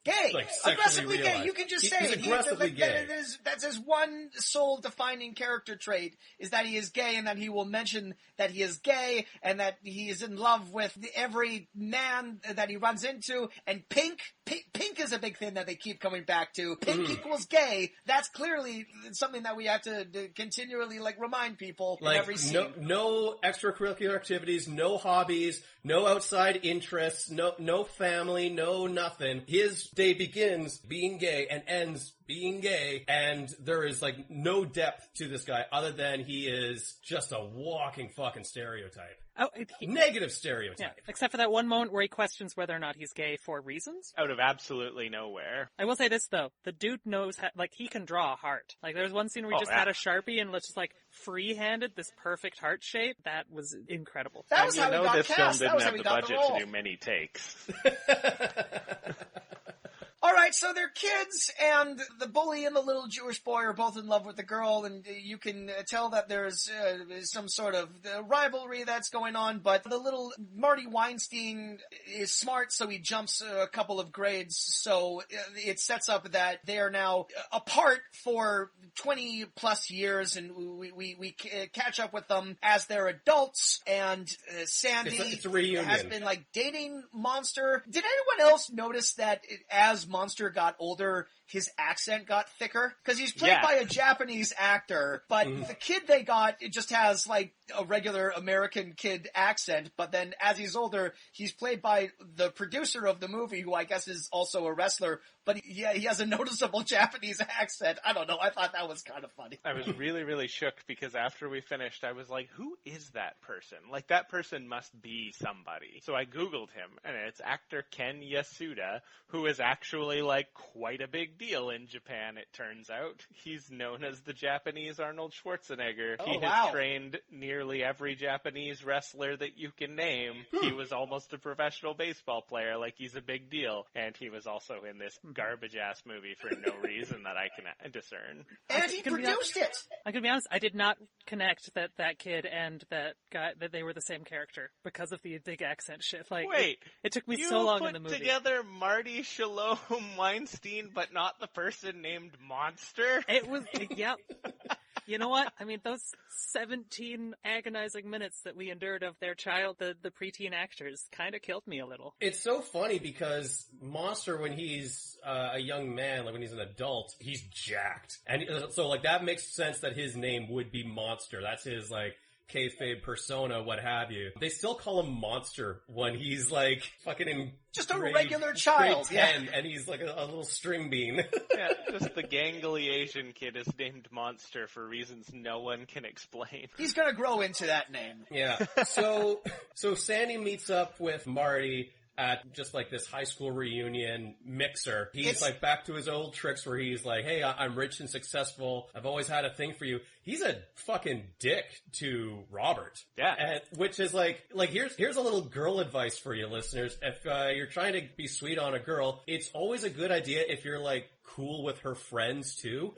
gay, like aggressively realized. gay. You can just He's say aggressively gay. That's his one sole defining character trait, is that he is gay, and that he will mention that he is gay, and that he is in love with every man that he runs into. And pink is a big thing that they keep coming back to. Pink equals gay. That's clearly something that we have to continually remind people in every scene. No extracurricular activities, no hobbies, no outside interests, no family, no nothing. His day begins being gay and ends being gay, and there is no depth to this guy other than he is just a walking fucking stereotype. Oh, negative stereotype. Yeah, except for that one moment where he questions whether or not he's gay for reasons. Out of absolutely nowhere. I will say this, though. The dude knows, he can draw a heart. There's one scene where he had a Sharpie and just, free-handed this perfect heart shape. That was incredible. That was how he got this cast. film didn't have the budget to do many takes. All right, so they're kids, and the bully and the little Jewish boy are both in love with the girl, and you can tell that there's some sort of rivalry that's going on, but the little Marty Weinstein is smart, so he jumps a couple of grades, so it sets up that they are now apart for 20 plus years, and we catch up with them as they're adults, and Sandy it's a reunion. Has been like dating Monster. Did anyone else notice that as Monster got older, his accent got thicker? Because he's played by a Japanese actor, but the kid they got, it just has like a regular American kid accent, but then as he's older, he's played by the producer of the movie, who I guess is also a wrestler, but he has a noticeable Japanese accent. I don't know, I thought that was kind of funny. I was really, really shook because after we finished, I was like, who is that person? Like, that person must be somebody. So I Googled him, and it's actor Ken Yasuda, who is actually like quite a big deal in Japan, it turns out. He's known as the Japanese Arnold Schwarzenegger. He has trained nearly every Japanese wrestler that you can name. He was almost a professional baseball player, like he's a big deal. And he was also in this garbage-ass movie for no reason that I can discern. And he produced it! I can be honest, I did not connect that kid and that guy, that they were the same character because of the big accent shit. Like, wait, it took me so long in the movie. You put together Marty Shalom Weinstein, but not the person named Monster? It was, yep. You know what? I mean, those 17 agonizing minutes that we endured of their child, the preteen actors, kind of killed me a little. It's so funny because Monster, when he's a young man, like when he's an adult, he's jacked. And so, like, that makes sense that his name would be Monster. That's his, like, kayfabe persona, what have you. They still call him Monster when he's like fucking in just a regular child, grade 10, and he's like a little string bean. Yeah, just the gangly Asian kid is named Monster for reasons no one can explain. He's gonna grow into that name. Yeah. So Sandy meets up with Marty at just like this high school reunion mixer. He's like back to his old tricks where he's like, hey, I'm rich and successful. I've always had a thing for you. He's a fucking dick to Robert. Yeah. And, which is like here's a little girl advice for you listeners. If you're trying to be sweet on a girl, it's always a good idea if you're like cool with her friends too.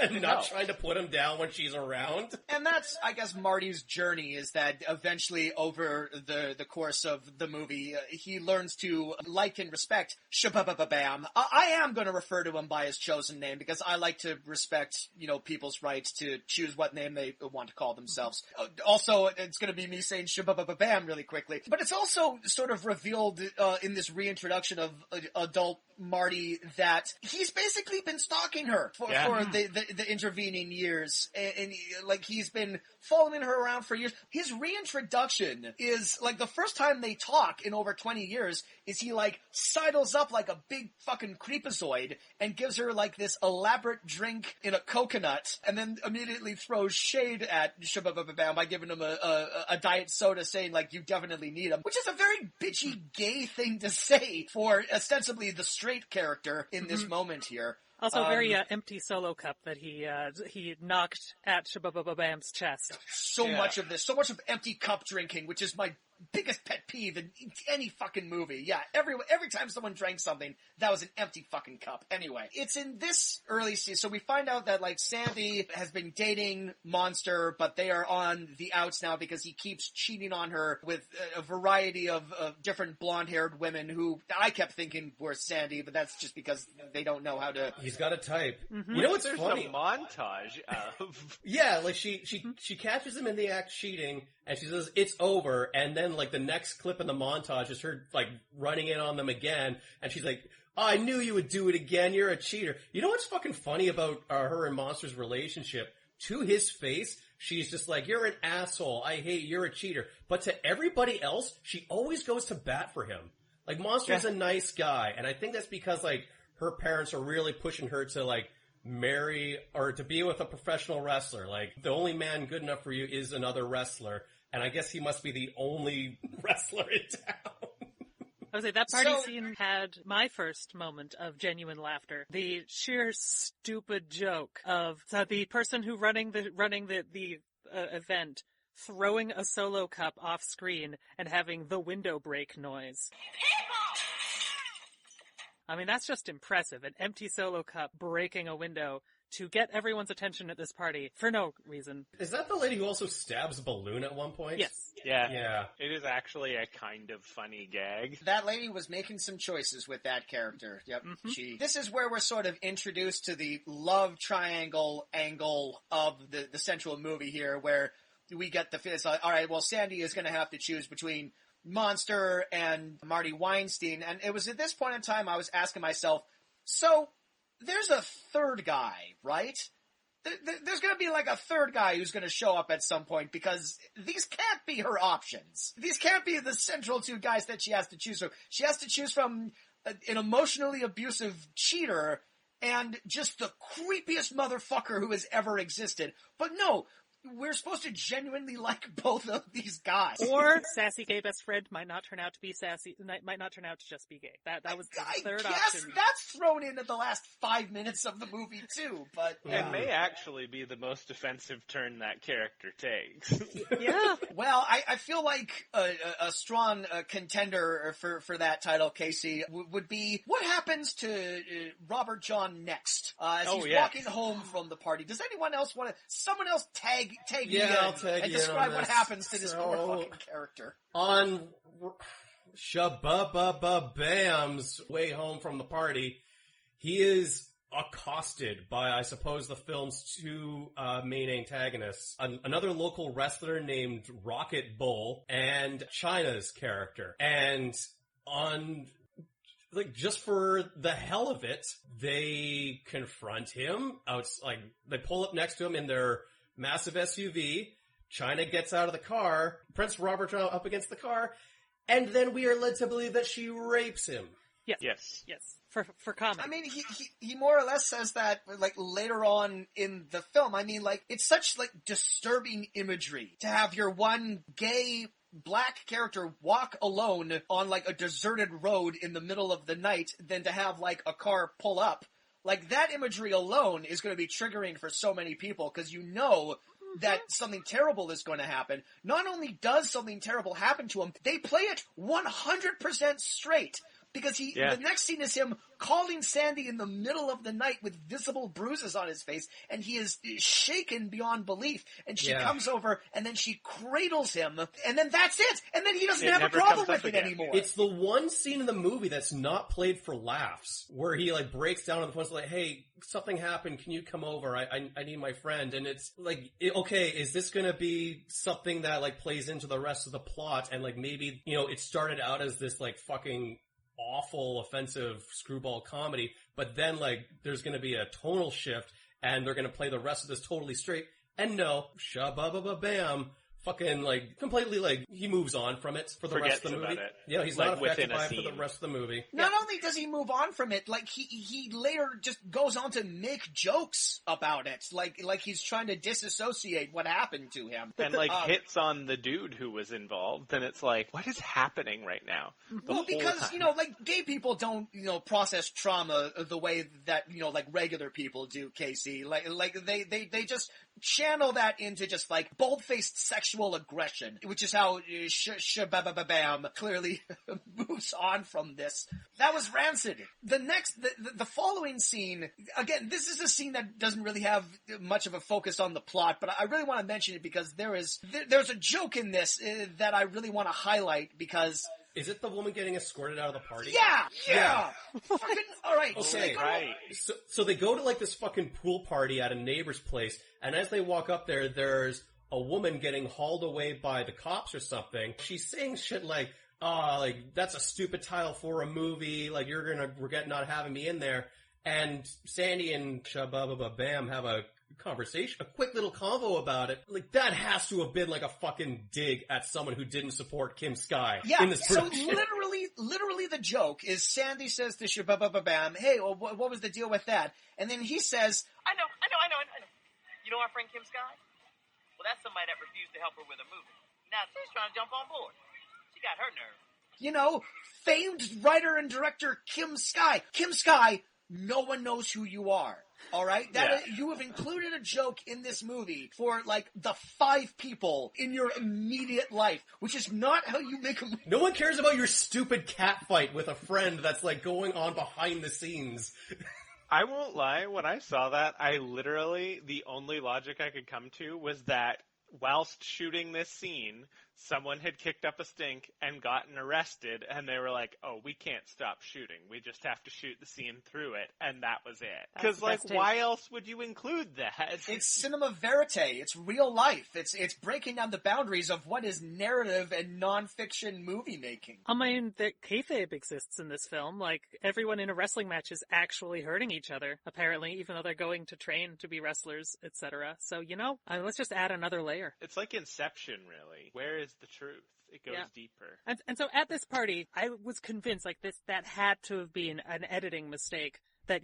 And not trying to put them down when she's around. And that's, I guess, Marty's journey, is that eventually over the course of the movie, he learns to like and respect Shabababam. I am going to refer to him by his chosen name because I like to respect, people's rights to choose what name they want to call themselves. Also, it's going to be me saying Shabababam really quickly. But it's also sort of revealed in this reintroduction of adult Marty that he's basically been stalking her for the intervening years, and like he's been following her around for years. His reintroduction is like the first time they talk in over 20 years is he like sidles up like a big fucking creepazoid and gives her like this elaborate drink in a coconut, and then immediately throws shade at Shabababam by giving him a diet soda, saying like, you definitely need him, which is a very bitchy gay thing to say for ostensibly the straight character in this moment here. Also, very empty solo cup that he knocked at Shabababam's chest. So much of empty cup drinking, which is my biggest pet peeve in any fucking movie. Yeah, every time someone drank something, that was an empty fucking cup. Anyway, it's in this early season, so we find out that like Sandy has been dating Monster, but they are on the outs now because he keeps cheating on her with a variety of different blonde-haired women who I kept thinking were Sandy, but that's just because they don't know how to. He's got a type. Mm-hmm. You know what's There's funny? a montage of. Yeah, like she catches him in the act cheating, and she says it's over, and then like the next clip in the montage is her like running in on them again, and she's like, oh, I knew you would do it again, you're a cheater. You know what's fucking funny about her and Monster's relationship? To his face, she's just like, you're an asshole, I hate, you're a cheater. But to everybody else, she always goes to bat for him. Like, Monster's a nice guy, and I think that's because like her parents are really pushing her to like marry or to be with a professional wrestler. Like, the only man good enough for you is another wrestler. And I guess he must be the only wrestler in town. I would say that party scene had my first moment of genuine laughter. The sheer stupid joke of the person who running the event throwing a solo cup off screen and having the window break noise. I mean, that's just impressive. An empty Solo cup breaking a window to get everyone's attention at this party for no reason. Is that the lady who also stabs a balloon at one point? Yes. Yeah. It is actually a kind of funny gag. That lady was making some choices with that character. Yep. Mm-hmm. This is where we're sort of introduced to the love triangle angle of the central movie here, where we get it's like, all right, well, Sandy is going to have to choose between Monster and Marty Weinstein. And it was at this point in time I was asking myself, so there's a third guy, right? There's going to be like a third guy who's going to show up at some point, because these can't be her options. These can't be the central two guys that she has to choose from. She has to choose from an emotionally abusive cheater and just the creepiest motherfucker who has ever existed. But no, we're supposed to genuinely like both of these guys. Or sassy gay best friend might not turn out to be sassy, might not turn out to just be gay. That was the third option. That's thrown in at the last 5 minutes of the movie too, but... It may actually be the most offensive turn that character takes. Yeah. Well, I feel like a strong contender for that title, Casey, would be what happens to Robert John next as he's walking home from the party. Does anyone else want to... Someone else tag me I'll tag and you describe on what this. happens to this poor fucking character. On Shabba-ba-ba-bam's way home from the party, he is accosted by, I suppose, the film's two main antagonists. Another local wrestler named Rocket Bull and Chyna's character. And just for the hell of it, they confront him. They pull up next to him in their massive SUV. Chyna gets out of the car, prints Robert up against the car, and then we are led to believe that she rapes him. Yes. For comedy. I mean, he more or less says that, like, later on in the film. I mean, like, it's such, like, disturbing imagery to have your one gay black character walk alone on, like, a deserted road in the middle of the night than to have, like, a car pull up. Like, that imagery alone is going to be triggering for so many people, because you know that something terrible is going to happen. Not only does something terrible happen to him, they play it 100% straight. Because the next scene is him calling Sandy in the middle of the night with visible bruises on his face, and he is shaken beyond belief. And she comes over, and then she cradles him, and then that's it! And then he doesn't have a problem with it anymore. It's the one scene in the movie that's not played for laughs, where he, like, breaks down on the phone, like, hey, something happened, can you come over? I need my friend. And it's like, okay, is this gonna be something that, like, plays into the rest of the plot? And, like, maybe, it started out as this, like, fucking awful, offensive screwball comedy, but then, like, there's gonna be a tonal shift, and they're gonna play the rest of this totally straight, and no, shabba-ba-ba-bam, fucking, like, completely, like, he moves on from it for the rest of the movie. Yeah, he's not affected by it for the rest of the movie. Not only does he move on from it, like, he later just goes on to make jokes about it, like he's trying to disassociate what happened to him. And, like, hits on the dude who was involved, and it's like, what is happening right now? Well, because, like, gay people don't, process trauma the way that, like, regular people do, Casey. Like, they just channel that into just, like, bold-faced sexual aggression, which is how Shabba-ba-ba-bam clearly moves on from this. That was rancid. The following scene, again, this is a scene that doesn't really have much of a focus on the plot, but I really want to mention it because there's a joke in this that I really want to highlight because... Is it the woman getting escorted out of the party? Yeah! Fucking, alright. Okay, right. So they go to, like, this fucking pool party at a neighbor's place, and as they walk up there, there's a woman getting hauled away by the cops or something. She's saying shit like, like, that's a stupid title for a movie, like, you're gonna regret not having me in there. And Sandy and Shabba-ba-ba-bam have a conversation, a quick little convo about it. Like, that has to have been like a fucking dig at someone who didn't support Kim Sky in this production. So literally the joke is Sandy says to Shabba-ba-ba-bam, hey, well, what was the deal with that? And then he says, I know. You know our friend Kim Sky? Well, that's somebody that refused to help her with a movie. Now she's trying to jump on board. She got her nerve. Famed writer and director Kim Sky. Kim Sky, no one knows who you are. All right? You have included a joke in this movie for, like, the 5 people in your immediate life, which is not how you make a movie. No one cares about your stupid cat fight with a friend that's, like, going on behind the scenes. I won't lie, when I saw that, the only logic I could come to was that whilst shooting this scene, someone had kicked up a stink and gotten arrested, and they were like, oh, we can't stop shooting. We just have to shoot the scene through it, and that was it. Because, like, why else would you include that? It's cinema verite. It's real life. It's breaking down the boundaries of what is narrative and nonfiction movie making. I mean, the kayfabe exists in this film. Like, everyone in a wrestling match is actually hurting each other, apparently, even though they're going to train to be wrestlers, etc. So, let's just add another layer. It's like Inception, really. Where is the truth? It goes deeper. And so at this party, I was convinced, like, that had to have been an editing mistake. That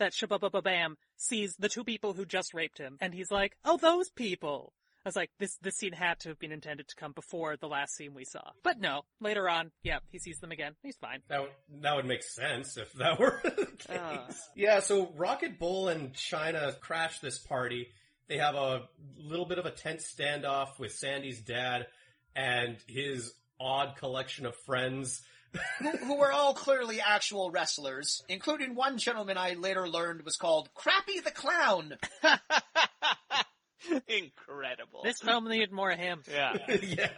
Shabba-Bam sees the 2 people who just raped him, and he's like, oh, those people! I was like, this scene had to have been intended to come before the last scene we saw. But no, later on, he sees them again. He's fine. That would make sense if that were the case. Yeah, so Rocket Bull and Chyna crash this party. They have a little bit of a tense standoff with Sandy's dad and his odd collection of friends. who were all clearly actual wrestlers, including one gentleman I later learned was called Crappy the Clown. Incredible. This film needed more of him. Yeah. Yeah.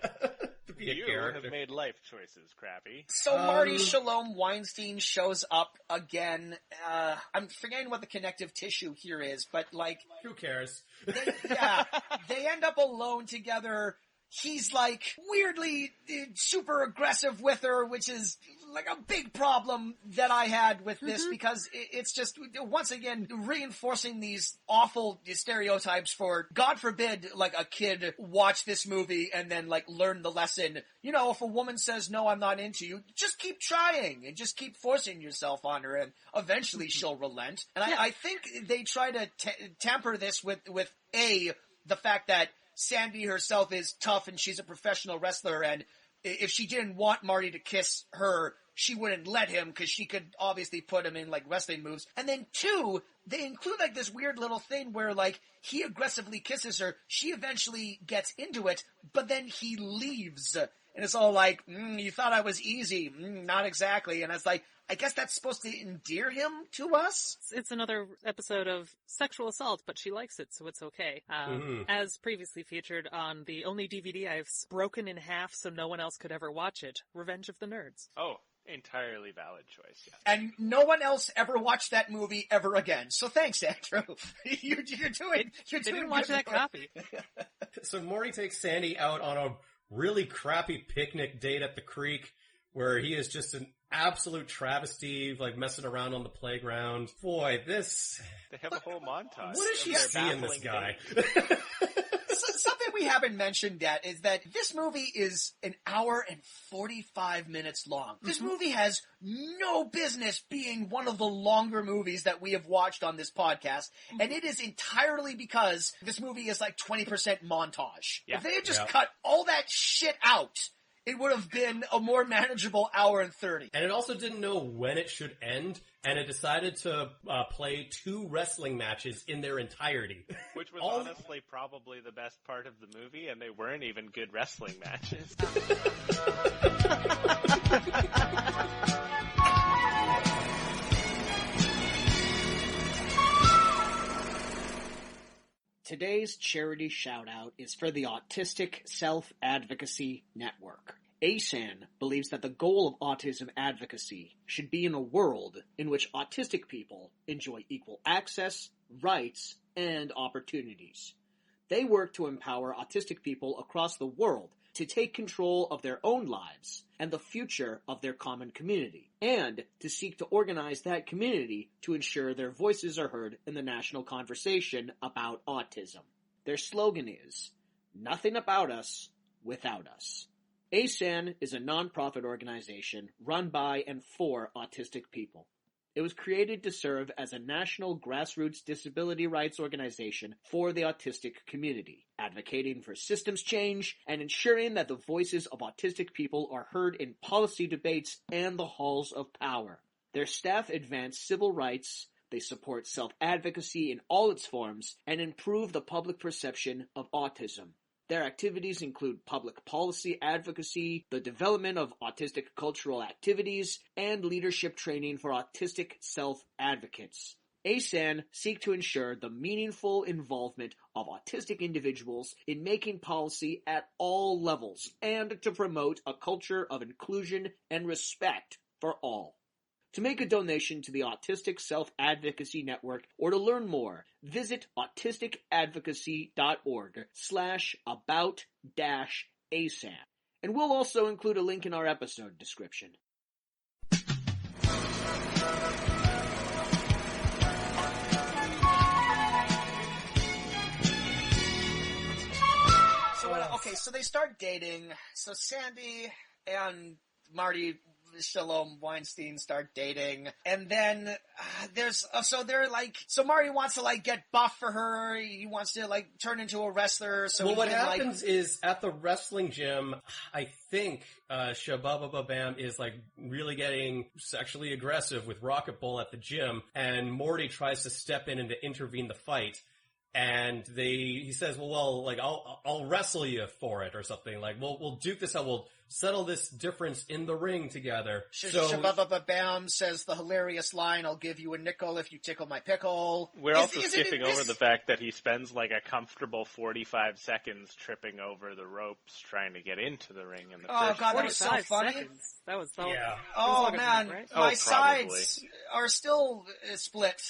You have made life choices, Crappy. So Marty Shalom Weinstein shows up again. I'm forgetting what the connective tissue here is, but, like... Who cares? They end up alone together. He's, like, weirdly super aggressive with her, which is, like, a big problem that I had with this, because it's just, once again, reinforcing these awful stereotypes for, God forbid, like, a kid watch this movie and then, like, learn the lesson. If a woman says, no, I'm not into you, just keep trying and just keep forcing yourself on her, and eventually she'll relent. And I think they try to tamper this with the fact that Sandy herself is tough and she's a professional wrestler, and if she didn't want Marty to kiss her, she wouldn't let him because she could obviously put him in, like, wrestling moves. And then 2, they include, like, this weird little thing where, like, he aggressively kisses her, she eventually gets into it, but then he leaves. And it's all like, you thought I was easy. Not exactly. And it's like, I guess that's supposed to endear him to us? It's another episode of sexual assault, but she likes it, so it's okay. As previously featured on the only DVD I've broken in half so no one else could ever watch it, Revenge of the Nerds. Oh, entirely valid choice, yes. And no one else ever watched that movie ever again. So thanks, Andrew. You're doing They didn't watch that copy. So Morty takes Sandy out on a really crappy picnic date at the creek, where he is just an absolute travesty, like messing around on the playground. Boy, They have a whole montage. What does she see in this guy? Something we haven't mentioned yet is that this movie is an hour and 45 minutes long. This movie has no business being one of the longer movies that we have watched on this podcast, and it is entirely because this movie is like 20% montage. Yeah. If they had just cut all that shit out, it would have been a more manageable hour and 30. And it also didn't know when it should end, and it decided to play 2 wrestling matches in their entirety. Which was honestly probably the best part of the movie, and they weren't even good wrestling matches. Today's charity shout-out is for the Autistic Self-Advocacy Network. ASAN believes that the goal of autism advocacy should be in a world in which autistic people enjoy equal access, rights, and opportunities. They work to empower autistic people across the world to take control of their own lives and the future of their common community, and to seek to organize that community to ensure their voices are heard in the national conversation about autism. Their slogan is, "Nothing about us without us." ASAN is a nonprofit organization run by and for autistic people. It was created to serve as a national grassroots disability rights organization for the autistic community, advocating for systems change and ensuring that the voices of autistic people are heard in policy debates and the halls of power. Their staff advance civil rights, They support self-advocacy in all its forms and improve the public perception of autism. Their activities include public policy advocacy, the development of autistic cultural activities, and leadership training for autistic self-advocates. ASAN seek to ensure the meaningful involvement of autistic individuals in making policy at all levels and to promote a culture of inclusion and respect for all. To make a donation to the Autistic Self-Advocacy Network or to learn more, visit autisticadvocacy.org/about-ASAN. And we'll also include a link in our episode description. So they start dating. So Sandy and Marty Shalom Weinstein start dating, and then so Marty wants to get buff for her. He wants to turn into a wrestler. So what happens is at the wrestling gym, I think Shababa Bam is really getting sexually aggressive with Rocket Bull at the gym, and Morty tries to step in and to intervene the fight. And he says, I'll wrestle you for it or something. We'll duke this out. We'll settle this difference in the ring together. Bam says the hilarious line, "I'll give you a nickel if you tickle my pickle." We're also skipping over the fact that he spends a comfortable 45 seconds tripping over the ropes trying to get into the ring in the first. Oh god, that was so funny. Seconds. That was so. Yeah. Oh man, right? my sides are still split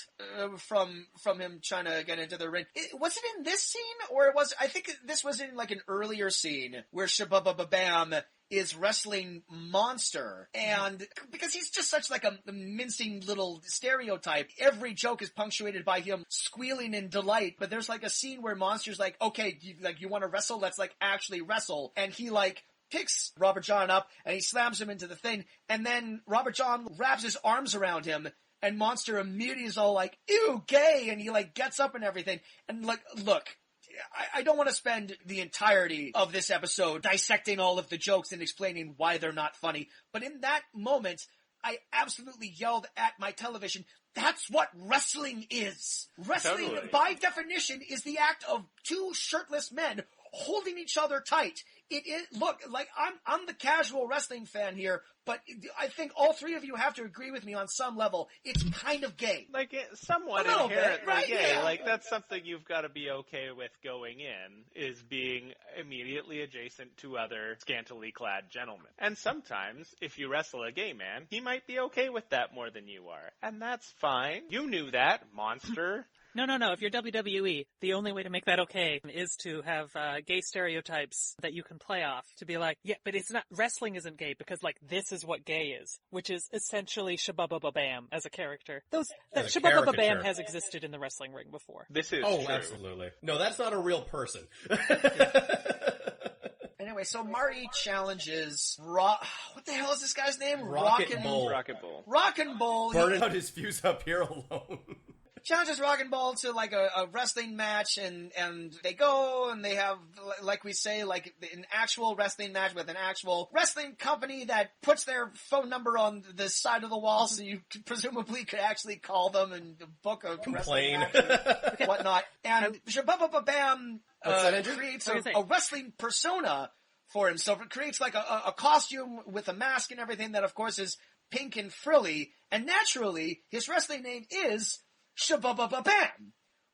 from him trying to get into the ring. Was it in this scene, or I think this was in an earlier scene where Shababa Bam is wrestling Monster, and because he's just such a mincing little stereotype, every joke is punctuated by him squealing in delight. But there's a scene where Monster's okay, you want to wrestle? Let's actually wrestle, and he picks Robert John up and he slams him into the thing, and then Robert John wraps his arms around him, and Monster immediately is all ew, gay, and he gets up and everything, and look. I don't want to spend the entirety of this episode dissecting all of the jokes and explaining why they're not funny, but in that moment, I absolutely yelled at my television, that's what wrestling is. Wrestling, totally. By definition, is the act of two shirtless men holding each other tight. It is, look, I'm the casual wrestling fan here, but I think all three of you have to agree with me on some level. It's kind of gay. Somewhat inherently right? gay. Yeah. That's something you've got to be okay with going in, is being immediately adjacent to other scantily clad gentlemen. And sometimes, if you wrestle a gay man, he might be okay with that more than you are. And that's fine. You knew that, Monster. No. If you're WWE, the only way to make that okay is to have gay stereotypes that you can play off. To be yeah, but it's not, wrestling isn't gay because this is what gay is, which is essentially Shababa Bam as a character. Shababa Bam has existed in the wrestling ring before. This is true. Absolutely. No, that's not a real person. Anyway, so Marty challenges what the hell is this guy's name? Rocket Bull. Rockin' Bull. Burning out his fuse up here alone. Challenges Rockin' Bull to a wrestling match, and they go and they have, we say, an actual wrestling match with an actual wrestling company that puts their phone number on the side of the wall, so you presumably could actually call them and book a wrestling match and whatnot. And Shababa Bam creates a wrestling persona for himself. It creates a costume with a mask and everything that of course is pink and frilly, and naturally his wrestling name is Shababa Bam.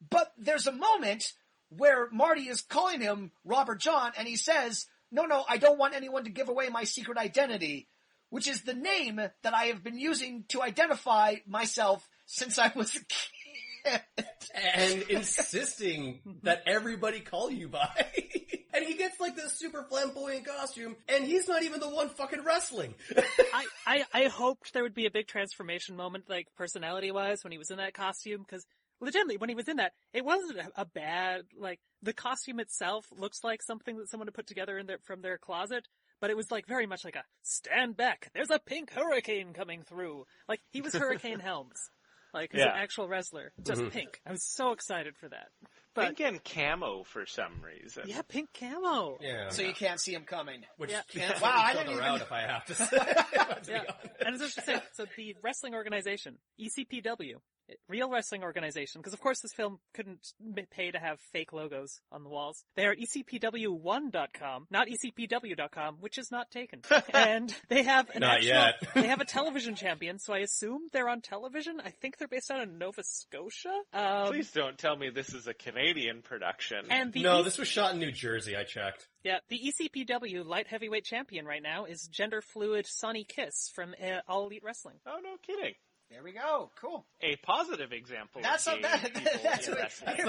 But there's a moment where Marty is calling him Robert John, and he says, no, I don't want anyone to give away my secret identity, which is the name that I have been using to identify myself since I was a kid. And insisting that everybody call you by. And he gets this super flamboyant costume, and he's not even the one fucking wrestling. I hoped there would be a big transformation moment, personality-wise, when he was in that costume, because legitimately, when he was in that, it wasn't a bad, the costume itself looks like something that someone had put together from their closet, but it was very much a stand back, there's a pink hurricane coming through. He was Hurricane Helms. As an actual wrestler. Just pink. I was so excited for that. Pink and camo for some reason. Yeah, pink camo. Yeah. So you can't see him coming. Which can't wow, I didn't even... if I have to say. Yeah. And as I was just saying, so the wrestling organization, ECPW, real wrestling organization, because of course this film couldn't pay to have fake logos on the walls. They are ECPW1.com, not ECPW.com, which is not taken. And they have they have a television champion, so I assume they're on television. I think they're based out of Nova Scotia. Please don't tell me this is a Canadian production. And this was shot in New Jersey, I checked. Yeah, the ECPW light heavyweight champion right now is gender fluid Sonny Kiss from All Elite Wrestling. Oh, no kidding. There we go. Cool. A positive example. That's the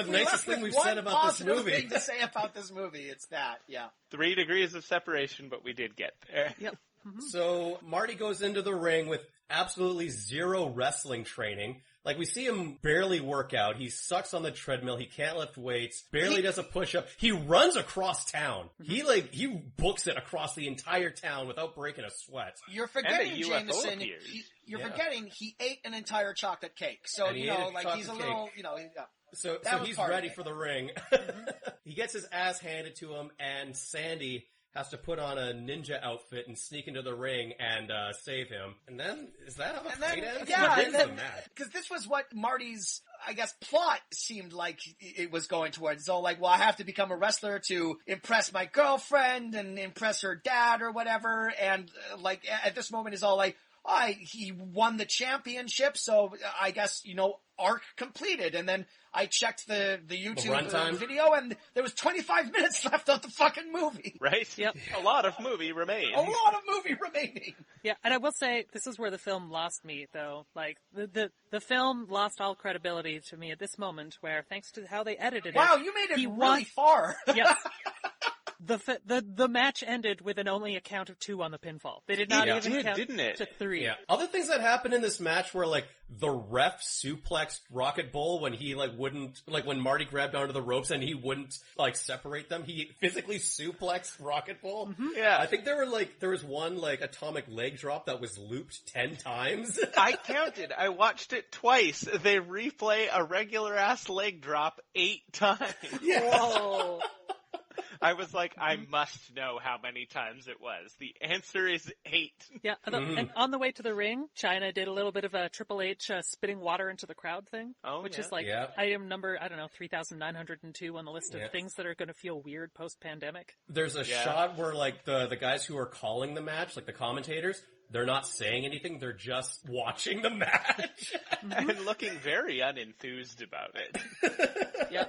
nicest thing we've said about this movie. One positive thing to say about this movie, it's that, yeah. 3 degrees of separation, but we did get there. Yep. So Marty goes into the ring with absolutely zero wrestling training. Like, we see him barely work out. He sucks on the treadmill. He can't lift weights. Barely does a push-up. He runs across town. He books it across the entire town without breaking a sweat. You're forgetting, Jameson. You're forgetting he ate an entire chocolate cake. So, he's a little, So he's ready for the ring. He gets his ass handed to him, and Sandy has to put on a ninja outfit and sneak into the ring and save him. And then, is that how the fight ends? Yeah, because this was what Marty's, I guess, plot seemed like it was going towards. So, I have to become a wrestler to impress my girlfriend and impress her dad or whatever. And, at this moment is all he won the championship, so I guess, arc completed. And then I checked the YouTube video, and there was 25 minutes left of the fucking movie. Right? Yep. A lot of movie remains. A lot of movie remaining. Yeah, and I will say, this is where the film lost me, though. The film lost all credibility to me at this moment, where, thanks to how they edited it... Wow, you made it really far. Yes. The match ended with only a count of 2 on the pinfall. They did not even count to 3. Yeah. Other things that happened in this match were the ref suplexed Rocket Bull when he wouldn't, when Marty grabbed onto the ropes and he wouldn't separate them. He physically suplexed Rocket Bull. Mm-hmm. Yeah. I think there was one atomic leg drop that was looped 10 times. I counted. I watched it twice. They replay a regular ass leg drop 8 times. Yeah. Whoa. I was like, I must know how many times it was. The answer is 8. Yeah, and on the way to the ring, Chyna did a little bit of a Triple H spitting water into the crowd thing, which is item number, 3,902 on the list of things that are going to feel weird post-pandemic. There's a shot where the guys who are calling the match, the commentators, they're not saying anything, they're just watching the match. And looking very unenthused about it. Yeah.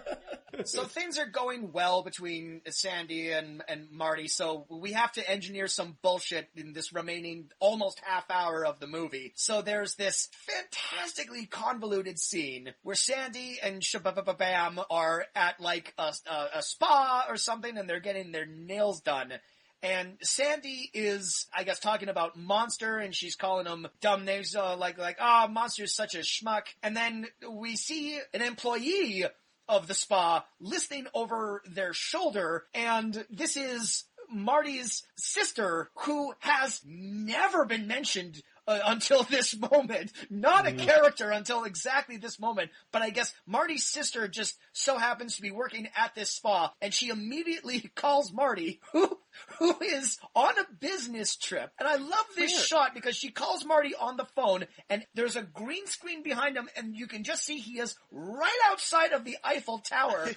So things are going well between Sandy and Marty, so we have to engineer some bullshit in this remaining almost half hour of the movie. So there's this fantastically convoluted scene where Sandy and Shabam are at a spa or something, and they're getting their nails done. And Sandy is, I guess, talking about Monster, and she's calling him dumb names, Monster's such a schmuck. And then we see an employee of the spa listening over their shoulder, and this is Marty's sister, who has never been mentioned until this moment. Not a character until exactly this moment, but I guess Marty's sister just so happens to be working at this spa, and she immediately calls Marty, who is on a business trip. And I love this shot because she calls Marty on the phone, and there's a green screen behind him, and you can just see he is right outside of the Eiffel Tower.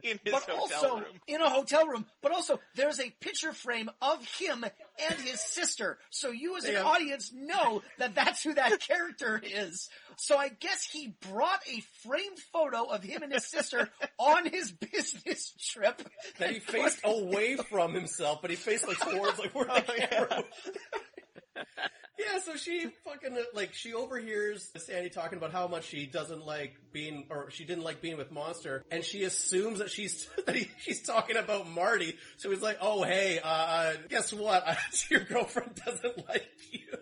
In his hotel room. In a hotel room. But also, there's a picture frame of him and his sister. So you as an audience know that that's who that character is. So I guess he brought a framed photo of him and his sister on his business trip. That he faced away from himself, but he faced towards where the camera was. Yeah, so she fucking, she overhears Sandy talking about how much she doesn't like being, or she didn't like being with Monster, and she assumes that she's talking about Marty, so he's like, oh, hey, guess what? Your girlfriend doesn't like you.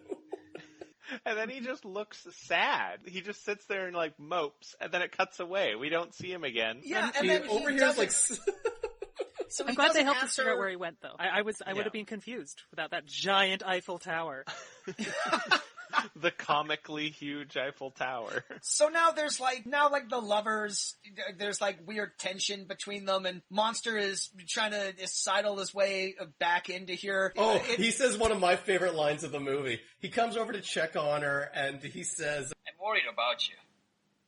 And then he just looks sad. He just sits there and mopes, and then it cuts away. We don't see him again. Yeah, and then overhears So I'm glad they helped us figure out where he went, though. I would have been confused without that giant Eiffel Tower. The comically huge Eiffel Tower. So now there's the lovers, there's weird tension between them, and Monster is trying to sidle his way back into here. Oh, he says one of my favorite lines of the movie. He comes over to check on her, and he says, I'm worried about you.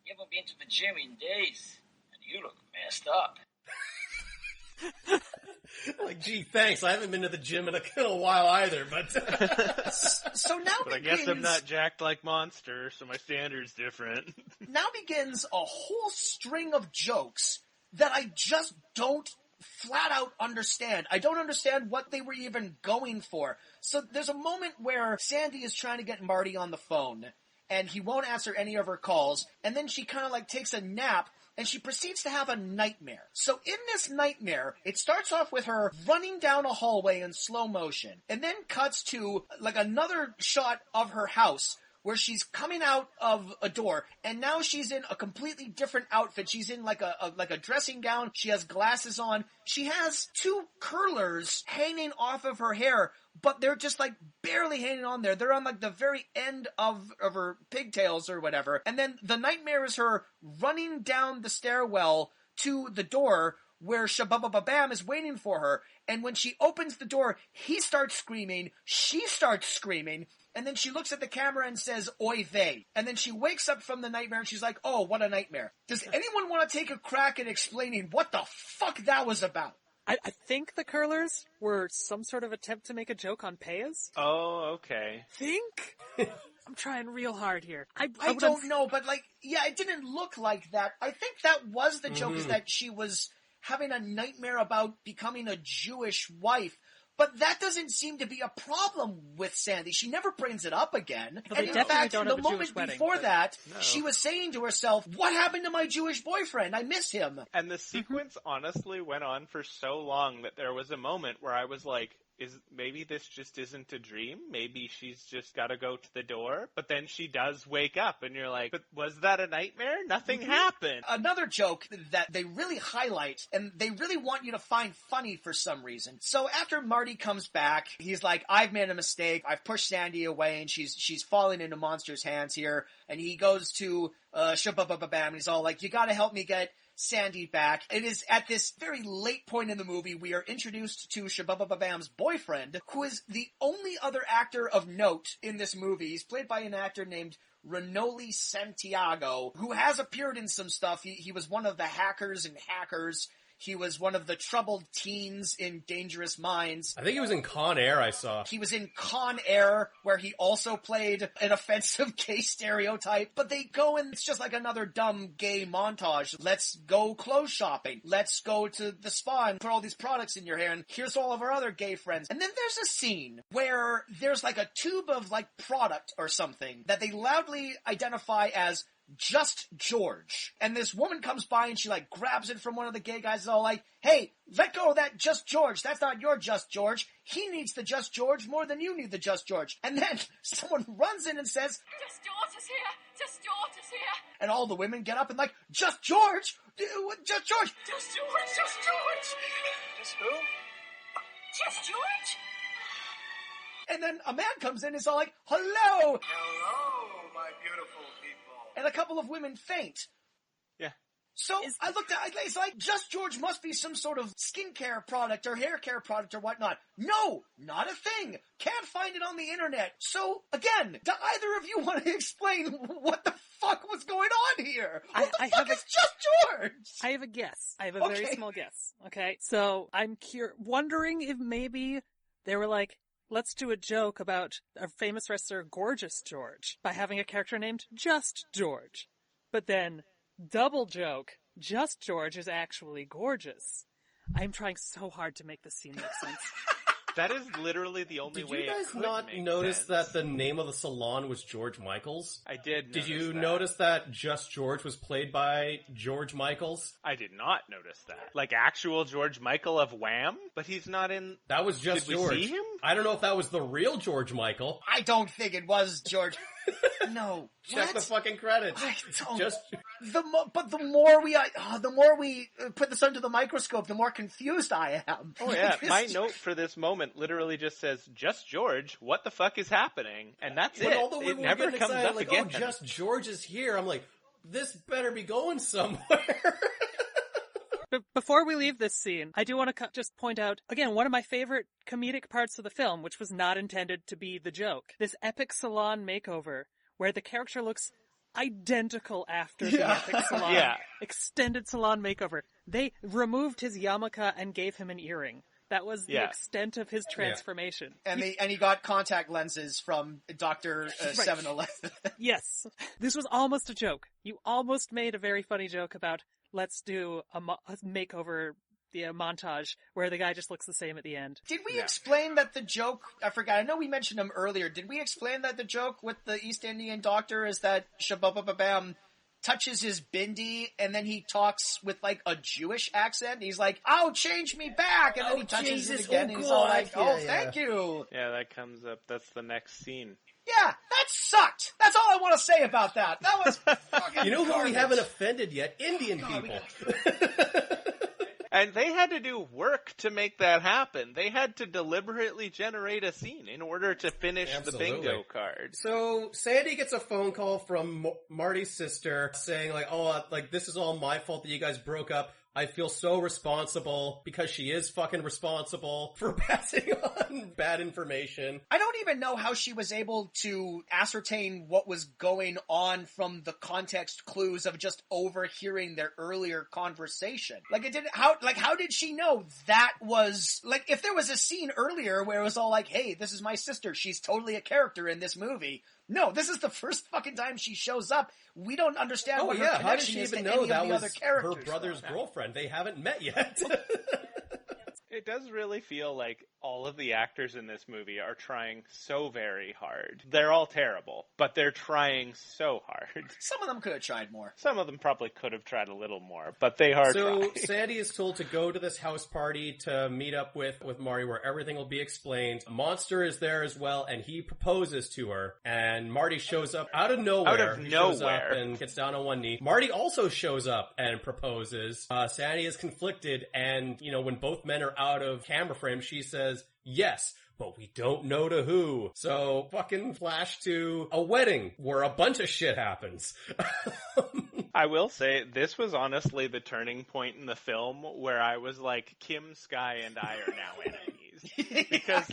You haven't been to the gym in days, and you look messed up. Like, gee, thanks. I haven't been to the gym in a while either, but... So now but begins... I guess I'm not jacked like Monster, so my standard's different. Now begins a whole string of jokes that I just don't flat out understand. I don't understand what they were even going for. So there's a moment where Sandy is trying to get Marty on the phone, and he won't answer any of her calls, and then she kind of like takes a nap, and she proceeds to have a nightmare. So in this nightmare, it starts off with her running down a hallway in slow motion, and then cuts to like another shot of her house where she's coming out of a door, and now she's in a completely different outfit. She's in like a dressing gown. She has glasses on. She has two curlers hanging off of her hair, but they're just like barely hanging on there. They're on like the very end of her pigtails or whatever. And then the nightmare is her running down the stairwell to the door where Shabba-ba-ba-bam is waiting for her. And when she opens the door, he starts screaming, she starts screaming, and then she looks at the camera and says, "Oy vey." And then she wakes up from the nightmare and she's like, "Oh, what a nightmare." Does anyone want to take a crack at explaining what the fuck that was about? I think the curlers were some sort of attempt to make a joke on Payas. Oh, okay. Think? I'm trying real hard here. I don't know, but like, yeah, it didn't look like that. I think that was the joke, is that she was having a nightmare about becoming a Jewish wife. But that doesn't seem to be a problem with Sandy. She never brings it up again. Well, and in fact, the moment before that, she was saying to herself, "What happened to my Jewish boyfriend? I miss him." And the sequence honestly went on for so long that there was a moment where I was like, maybe this just isn't a dream? Maybe she's just got to go to the door? But then she does wake up, and you're like, but was that a nightmare? Nothing happened. Another joke that they really highlight, and they really want you to find funny for some reason. So after Marty comes back, he's like, "I've made a mistake. I've pushed Sandy away, and she's falling into Monster's hands here." And he goes to Shabba-ba-ba-bam, and he's all like, "You gotta help me get Sandy back." It is at this very late point in the movie we are introduced to Shabba-ba-ba-bam's boyfriend, who is the only other actor of note in this movie. He's played by an actor named Renoli Santiago, who has appeared in some stuff. He was one of the hackers in Hackers. He was one of the troubled teens in Dangerous Minds. I think he was in Con Air, I saw. He was in Con Air, where he also played an offensive gay stereotype. But they go and it's just like another dumb gay montage. Let's go clothes shopping. Let's go to the spa and put all these products in your hair. And here's all of our other gay friends. And then there's a scene where there's like a tube of like product or something that they loudly identify as Just George. And this woman comes by and she like grabs it from one of the gay guys, all like, "Hey, let go of that Just George. That's not your Just George. He needs the Just George more than you need the Just George." And then someone runs in and says, "Just George is here! Just George is here!" And all the women get up and like, "Just George? Just George! Just George! Just George!" Just who? Just George? And then a man comes in and is all like, "Hello!" Hello, my beautiful people. And a couple of women faint. Yeah. So I looked at it's like, Just George must be some sort of skincare product or hair care product or whatnot. No, not a thing. Can't find it on the internet. So, again, do either of you want to explain what the fuck was going on here? What the fuck is Just George? I have a guess. I have a very small guess. Okay, so I'm wondering if maybe they were like, let's do a joke about a famous wrestler, Gorgeous George, by having a character named Just George. But then, double joke, Just George is actually gorgeous. I'm trying so hard to make this scene make sense. That is literally the only way. Did you guys not notice that the name of the salon was George Michaels? I did. Did you notice that Just George was played by George Michaels? I did not notice that. Like actual George Michael of Wham? But he's not in... That was Just George. Did we see him? I don't know if that was the real George Michael. I don't think it was George. No. Check the fucking credits. I don't. But the more we put this under the microscope, the more confused I am. Oh yeah, my note for this moment literally just says, "Just George, what the fuck is happening?" And that's it. All the it women never were comes excited, up like, again. "Oh, Just George is here." I'm like, this better be going somewhere. But before we leave this scene, I do want to just point out, again, one of my favorite comedic parts of the film, which was not intended to be the joke. This epic salon makeover, where the character looks identical after the epic salon, extended salon makeover. They removed his yarmulke and gave him an earring. That was the extent of his transformation. And he got contact lenses from Dr. 7-Eleven. Yes. This was almost a joke. You almost made a very funny joke about, let's do a makeover, montage, where the guy just looks the same at the end. Did we explain that the joke, I forgot, I know we mentioned him earlier, did we explain that the joke with the East Indian doctor is that Shabba-ba-ba-bam touches his bindi, and then he talks with, like, a Jewish accent. He's like, "Oh, change me back!" And then he touches it again, and he's all like, thank you! Yeah, that comes up. That's the next scene. Yeah, that sucked! That's all I want to say about that. That was fucking You know who garbage. we haven't offended yet? Indian people. And they had to do work to make that happen. They had to deliberately generate a scene in order to finish the bingo card. So Sandy gets a phone call from Marty's sister saying like, this is all my fault that you guys broke up. I feel so responsible because she is fucking responsible for passing on bad information. I don't even know how she was able to ascertain what was going on from the context clues of just overhearing their earlier conversation. How did she know that was, like, if there was a scene earlier where it was all like, hey, this is my sister, she's totally a character in this movie. No, this is the first fucking time she shows up. We don't understand what her connection how did she is even to know any that of the was other characters. her brother's girlfriend? They haven't met yet. It does really feel like all of the actors in this movie are trying so very hard. They're all terrible, but they're trying so hard. Some of them could have tried more. Some of them probably could have tried a little more, but they are trying. So Sandy is told to go to this house party to meet up with Marty where everything will be explained. Monster is there as well, and he proposes to her. And Marty shows up out of nowhere. He shows up and gets down on one knee. Marty also shows up and proposes. Sandy is conflicted, and, when both men are out of camera frame, she says, yes, but we don't know to who. So fucking flash to a wedding where a bunch of shit happens. I will say, this was honestly the turning point in the film where I was like, Kim, Sky, and I are now enemies. Because,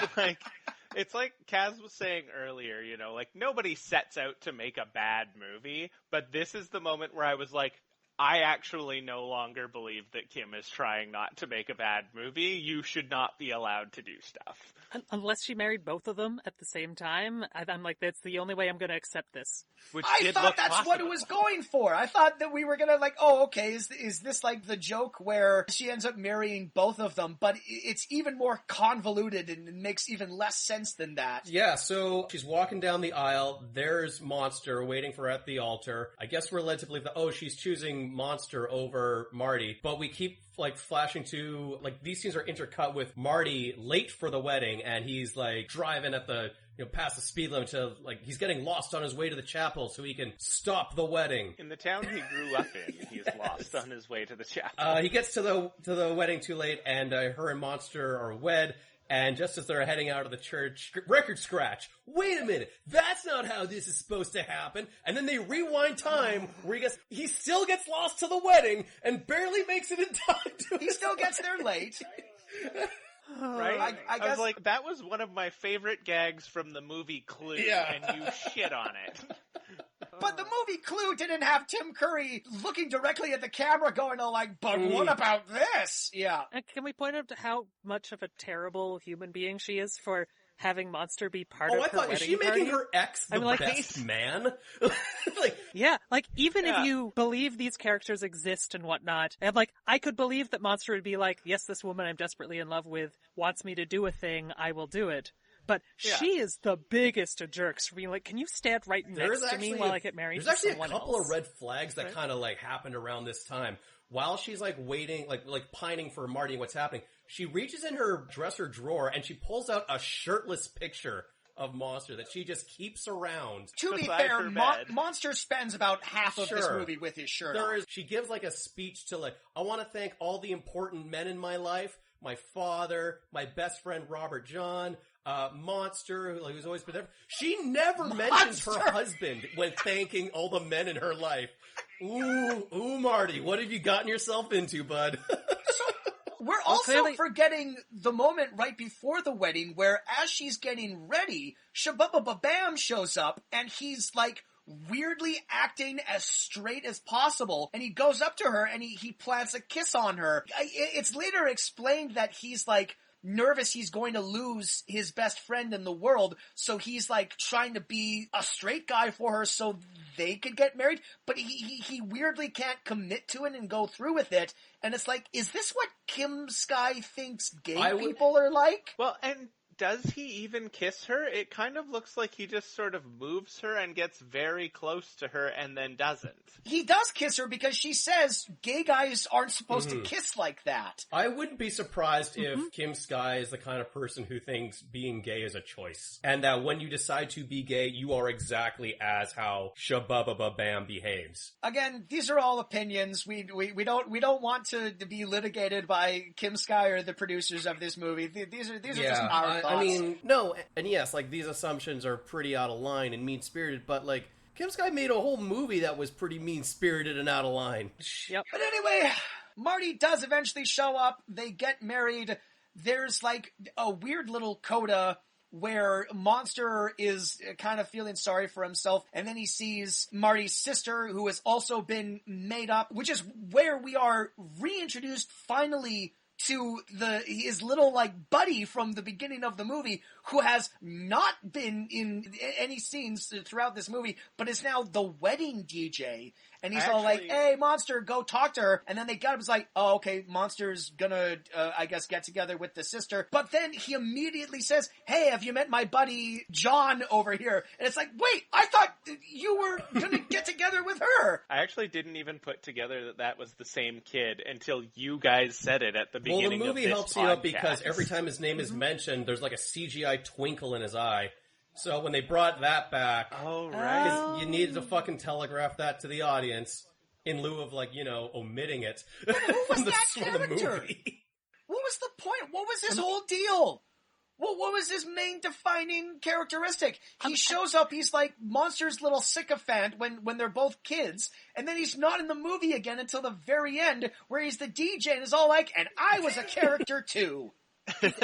it's like Kaz was saying earlier, nobody sets out to make a bad movie, but this is the moment where I was like, I actually no longer believe that Kim is trying not to make a bad movie. You should not be allowed to do stuff. Unless she married both of them at the same time, I'm like, that's the only way I'm going to accept this. I thought that's what it was going for. I thought that we were going to okay, is this like the joke where she ends up marrying both of them, but it's even more convoluted and it makes even less sense than that. Yeah, so she's walking down the aisle. There's Monster waiting for her at the altar. I guess we're led to believe that, she's choosing Monster over Marty, but we keep flashing to, these scenes are intercut with Marty late for the wedding, and he's driving at the past the speed limit to he's getting lost on his way to the chapel so he can stop the wedding. In the town he grew up in, he's lost on his way to the chapel. He gets to the wedding too late, and her and Monster are wed. And just as they're heading out of the church, record scratch. Wait a minute, that's not how this is supposed to happen. And then they rewind time where he still gets lost to the wedding and barely makes it in time. He still gets there late. Right? I was like, that was one of my favorite gags from the movie Clue, and you shit on it. But the movie Clue didn't have Tim Curry looking directly at the camera going but what about this? Yeah. And can we point out how much of a terrible human being she is for having Monster be part of her wedding party? Is she making her ex the best man? Even if you believe these characters exist and whatnot, and I could believe that Monster would be like, yes, this woman I'm desperately in love with wants me to do a thing, I will do it. But she is the biggest of jerks for being can you stand right next to me while I get married to someone else? There's actually a couple of red flags that kind of happened around this time. While she's waiting, pining for Marty and what's happening, she reaches in her dresser drawer and she pulls out a shirtless picture of Monster that she just keeps around. To be fair, Monster spends about half of this movie with his shirt on. She gives a speech to I want to thank all the important men in my life, my father, my best friend Robert John, Monster, who's always been there. She never mentions her husband when thanking all the men in her life. Ooh, Marty, what have you gotten yourself into, bud? We're also forgetting the moment right before the wedding where as she's getting ready, Shabba-ba-ba-bam shows up and he's weirdly acting as straight as possible, and he goes up to her and he plants a kiss on her. It's later explained that he's like nervous he's going to lose his best friend in the world, so he's like trying to be a straight guy for her so they could get married, but he weirdly can't commit to it and go through with it. And it's like, is this what Kim Sky thinks gay people are like? Well, and does he even kiss her? It kind of looks like he just sort of moves her and gets very close to her and then doesn't. He does kiss her because she says gay guys aren't supposed to kiss like that. I wouldn't be surprised if Kim Sky is the kind of person who thinks being gay is a choice. And that when you decide to be gay, you are exactly as how Shabba-ba-ba-bam behaves. Again, these are all opinions. We don't want to be litigated by Kim Sky or the producers of this movie. These are just our thoughts. I mean, no, and yes, like, these assumptions are pretty out of line and mean-spirited, but, like, Kim Sky made a whole movie that was pretty mean-spirited and out of line. Yep. But anyway, Marty does eventually show up, they get married, there's, like, a weird little coda where Monster is kind of feeling sorry for himself, and then he sees Marty's sister, who has also been made up, which is where we are reintroduced finally to his little, like, buddy from the beginning of the movie, who has not been in any scenes throughout this movie, but is now the wedding DJ. And he's all like, hey, Monster, go talk to her. And then they got him, it's like, oh, okay, Monster's gonna, I guess, get together with the sister. But then he immediately says, hey, have you met my buddy John over here? And it's like, wait, I thought you were gonna get together with her. I actually didn't even put together that was the same kid until you guys said it at the beginning of this podcast. Well, the movie helps you out because every time his name is mentioned, there's like a CGI twinkle in his eye. So when they brought that back, you needed to fucking telegraph that to the audience in lieu of, like, you know, omitting it from the movie. What was the point? What was his whole deal? What was his main defining characteristic? He shows up, he's like Monster's little sycophant when they're both kids, and then he's not in the movie again until the very end, where he's the DJ and is all like, and I was a character too.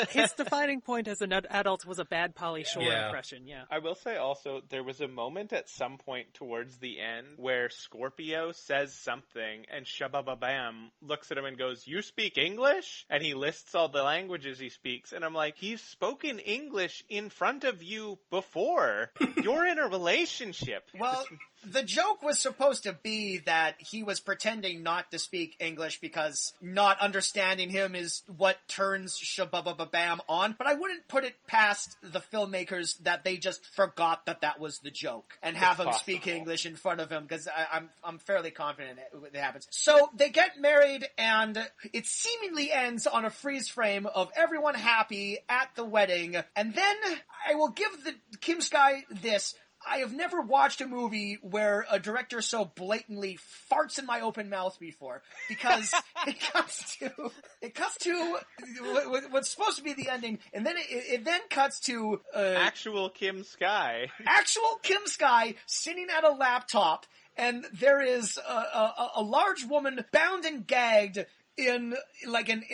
His defining point as an adult was a bad Pauly Shore impression, I will say also, there was a moment at some point towards the end where Scorpio says something, and Shabba-ba-bam looks at him and goes, you speak English? And he lists all the languages he speaks, and I'm like, he's spoken English in front of you before. You're in a relationship. Well, the joke was supposed to be that he was pretending not to speak English because not understanding him is what turns Shabba-ba-ba-bam on, but I wouldn't put it past the filmmakers that they just forgot that was the joke and have him speak English in front of him, because I'm fairly confident it happens. So they get married, and it seemingly ends on a freeze frame of everyone happy at the wedding, and then I will give the Kim Sky this. I have never watched a movie where a director so blatantly farts in my open mouth before, because it cuts to what's supposed to be the ending, and then it then cuts to actual Kim Sky sitting at a laptop, and there is a large woman bound and gagged in like an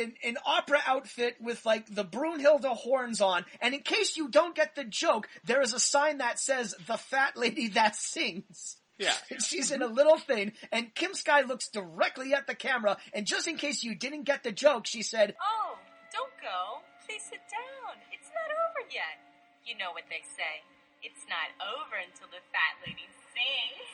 opera outfit with like the Brunhilde horns on, and in case you don't get the joke, there is a sign that says "The Fat Lady That Sings." Yeah. She's in a little thing, and Kim Sky looks directly at the camera, and just in case you didn't get the joke, she said, oh, don't go. Please sit down. It's not over yet. You know what they say. It's not over until the fat lady sings.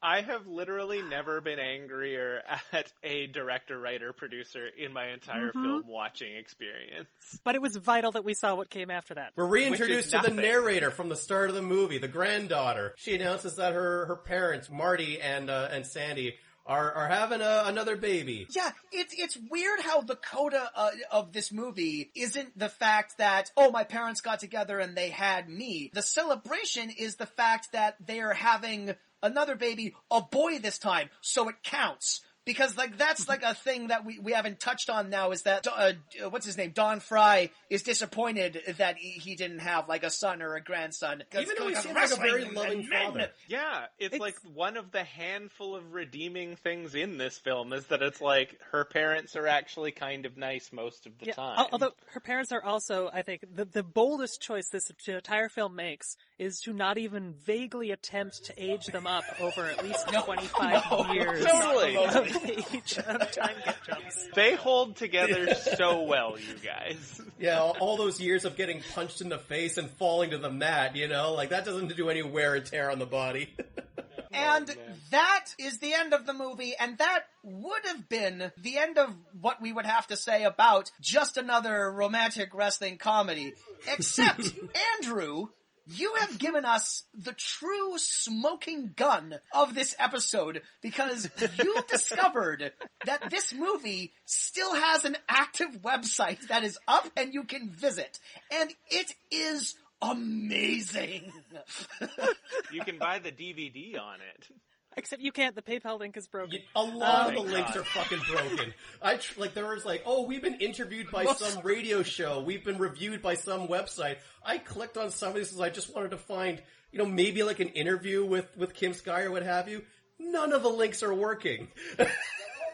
I have literally never been angrier at a director, writer, producer in my entire film watching experience. But it was vital that we saw what came after that. We're reintroduced to the narrator from the start of the movie, the granddaughter. She announces that her parents, Marty and Sandy, are having another baby. Yeah, it's weird how the coda of this movie isn't the fact that, oh, my parents got together and they had me. The celebration is the fact that they are having another baby, a boy this time, so it counts. Because, like, that's, like, a thing that we haven't touched on now is that, what's his name? Don Fry is disappointed that he didn't have, like, a son or a grandson. Even though he seems like a very loving father. Yeah, it's like one of the handful of redeeming things in this film is that it's like her parents are actually kind of nice most of the time. Although her parents are also, I think, the boldest choice this entire film makes is to not even vaguely attempt to age them up over at least 25 years. Totally. Age of time get jumps. They hold together so well, you guys. Yeah, all those years of getting punched in the face and falling to the mat, you know? Like, that doesn't do any wear and tear on the body. And that is the end of the movie, and that would have been the end of what we would have to say about just another romantic wrestling comedy. Except, Andrew, you have given us the true smoking gun of this episode because you discovered that this movie still has an active website that is up and you can visit. And it is amazing. You can buy the DVD on it. Except you can't. The PayPal link is broken. A lot of the links are fucking broken. There was like, oh, we've been interviewed by some radio show. We've been reviewed by some website. I clicked on some of these because I just wanted to find, maybe like an interview with Kim Sky or what have you. None of the links are working.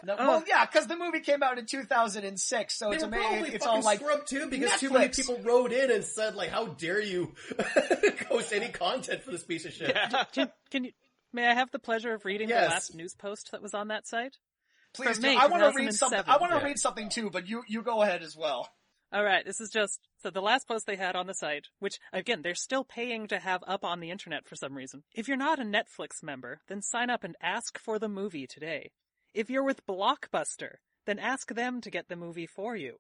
No, well, yeah, because the movie came out in 2006, so it's amazing. It's all like scrubbed too, because Netflix. Too many people wrote in and said, like, how dare you post any content for this piece of shit? Yeah. May I have the pleasure of reading the last news post that was on that site? Please do. I want to read something. I want to read something too, but you go ahead as well. All right, this is so the last post they had on the site, which again they're still paying to have up on the internet for some reason. If you're not a Netflix member, then sign up and ask for the movie today. If you're with Blockbuster, then ask them to get the movie for you.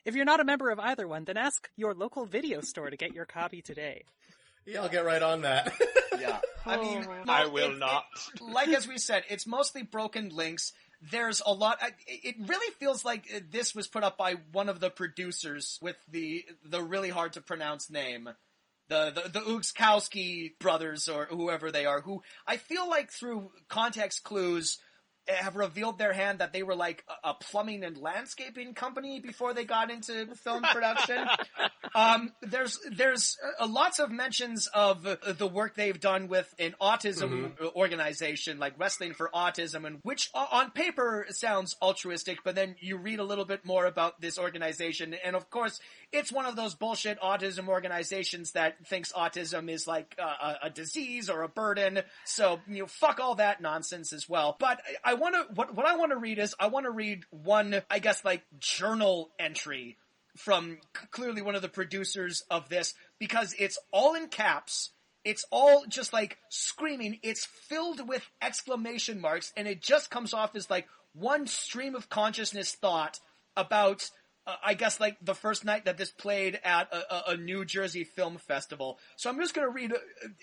If you're not a member of either one, then ask your local video store to get your copy today. Yeah, I'll get right on that. Yeah. I mean, I will not. Like as we said, it's mostly broken links. There's a lot. It really feels like this was put up by one of the producers with the really hard to pronounce name. The Ugskowski brothers or whoever they are, who I feel like through context clues have revealed their hand that they were like a plumbing and landscaping company before they got into film production. There's lots of mentions of the work they've done with an autism organization, like Wrestling for Autism, and which on paper sounds altruistic, but then you read a little bit more about this organization, and of course, it's one of those bullshit autism organizations that thinks autism is like a disease or a burden. So, fuck all that nonsense as well. But what I want to read is, I want to read one, I guess, like, journal entry from clearly one of the producers of this, because it's all in caps. It's all just like screaming. It's filled with exclamation marks, and it just comes off as like one stream of consciousness thought about I guess, like, the first night that this played at a New Jersey film festival. So I'm just going to read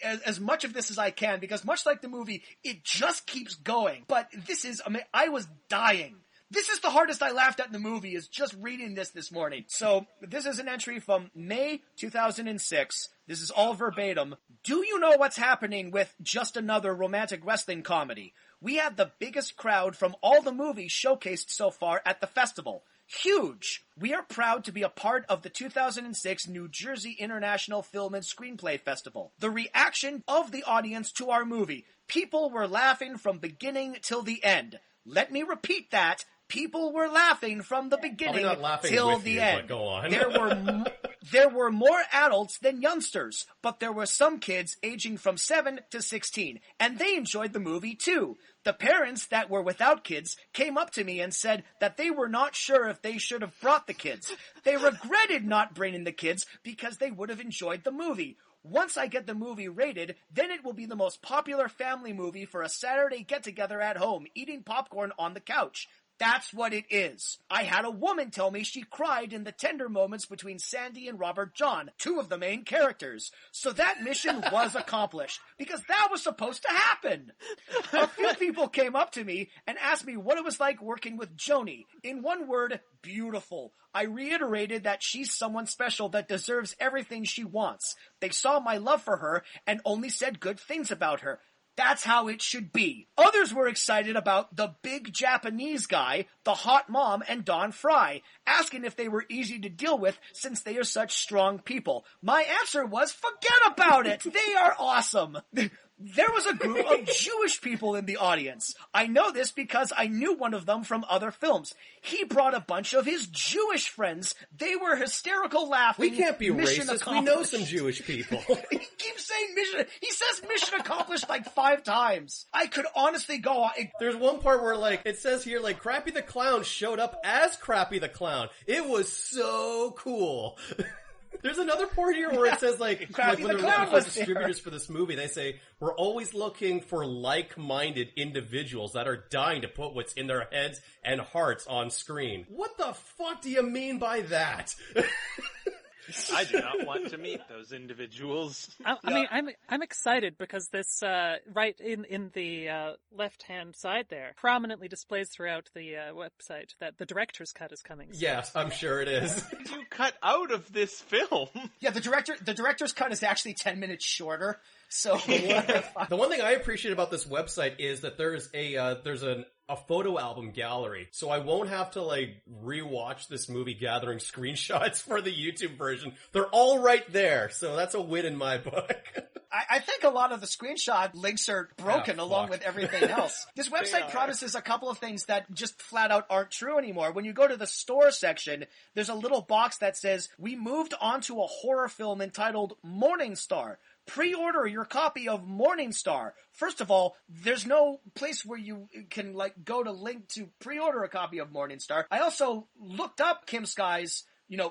as much of this as I can, because much like the movie, it just keeps going. But this is, I was dying. This is the hardest I laughed at in the movie, is just reading this morning. So this is an entry from May 2006. This is all verbatim. Do you know what's happening with just another romantic wrestling comedy? We had the biggest crowd from all the movies showcased so far at the festival. Huge! We are proud to be a part of the 2006 New Jersey International Film and Screenplay Festival. The reaction of the audience to our movie. People were laughing from beginning till the end. Let me repeat that. People were laughing from the beginning till the end. Go on. There were more adults than youngsters, but there were some kids aging from 7 to 16, and they enjoyed the movie too. The parents that were without kids came up to me and said that they were not sure if they should have brought the kids. They regretted not bringing the kids because they would have enjoyed the movie. Once I get the movie rated, then it will be the most popular family movie for a Saturday get-together at home, eating popcorn on the couch. That's what it is. I had a woman tell me she cried in the tender moments between Sandy and Robert John, two of the main characters. So that mission was accomplished, because that was supposed to happen. A few people came up to me and asked me what it was like working with Joni. In one word, beautiful. I reiterated that she's someone special that deserves everything she wants. They saw my love for her and only said good things about her. That's how it should be. Others were excited about the big Japanese guy, the hot mom, and Don Fry, asking if they were easy to deal with since they are such strong people. My answer was, forget about it! They are awesome! There was a group of Jewish people in the audience. I know this because I knew one of them from other films. He brought a bunch of his Jewish friends. They were hysterical laughing. We can't be racist. We know some Jewish people. He keeps saying mission. He says mission accomplished like 5 times. I could honestly go on. There's one part where, like, it says here, like, Crappy the Clown showed up as Crappy the Clown. It was so cool. There's another part here where it says, like when they're looking for distributors for this movie, they say, we're always looking for like-minded individuals that are dying to put what's in their heads and hearts on screen. What the fuck do you mean by that? I do not want to meet those individuals. I mean, I'm excited because this right in the left-hand side there prominently displays throughout the website that the director's cut is coming soon. Yes, I'm sure it is. What did you cut out of this film? Yeah, the director's cut is actually 10 minutes shorter. So the one thing I appreciate about this website is that there's a photo album gallery, so I won't have to like rewatch this movie gathering screenshots for the YouTube version. They're all right there, so that's a win in my book. I think a lot of the screenshot links are broken along with everything else. This website promises a couple of things that just flat out aren't true anymore. When you go to the store section, there's a little box that says, we moved onto a horror film entitled Morning Star. Pre-order your copy of Morning Star. First of all, there's no place where you can like go to link to pre-order a copy of Morning Star. I also looked up Kim Sky's,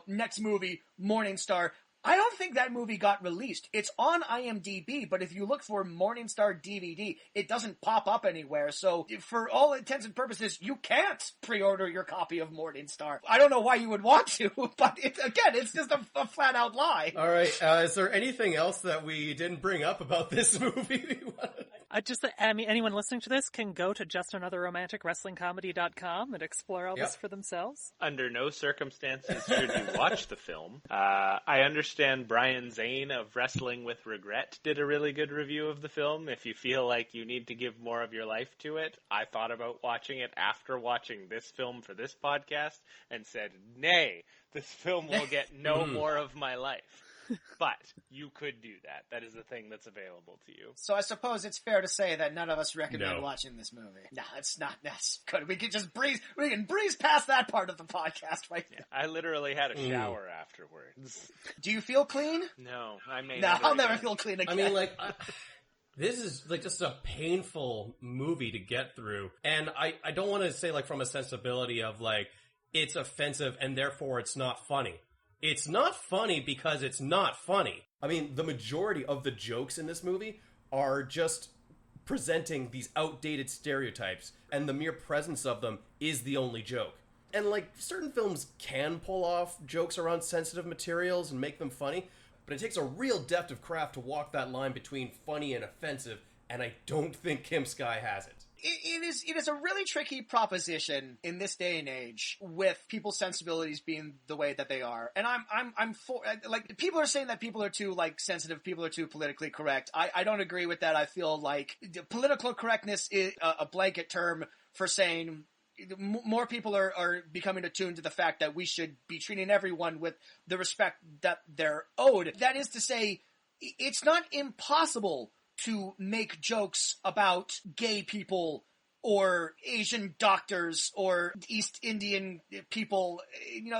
next movie, Morning Star. I don't think that movie got released. It's on IMDb, but if you look for Morning Star DVD, it doesn't pop up anywhere. So for all intents and purposes, you can't pre-order your copy of Morning Star. I don't know why you would want to, but it's just a flat out lie. All right. Is there anything else that we didn't bring up about this movie? Anyone listening to this can go to justanotherromanticwrestlingcomedy.com and explore all this for themselves. Under no circumstances should you watch the film. I understand Brian Zane of Wrestling with Regret did a really good review of the film. If you feel like you need to give more of your life to it, I thought about watching it after watching this film for this podcast and said, nay, this film will get no more of my life. But you could do that. That is the thing that's available to you. So I suppose it's fair to say that none of us recommend watching this movie. No, it's not. That's good. We can breeze past that part of the podcast right now. I literally had a shower afterwards. Do you feel clean? No, I'll never feel clean again. I mean, this is like just a painful movie to get through. And I don't want to say like from a sensibility of like, it's offensive and therefore it's not funny. It's not funny because it's not funny. I mean, the majority of the jokes in this movie are just presenting these outdated stereotypes, and the mere presence of them is the only joke. And, like, certain films can pull off jokes around sensitive materials and make them funny, but it takes a real depth of craft to walk that line between funny and offensive, and I don't think Kim Sky has it. It is a really tricky proposition in this day and age with people's sensibilities being the way that they are. And I'm for, like, people are saying that people are too, like, sensitive, people are too politically correct. I don't agree with that. I feel like political correctness is a blanket term for saying more people are becoming attuned to the fact that we should be treating everyone with the respect that they're owed. That is to say, it's not impossible to make jokes about gay people or Asian doctors or East Indian people,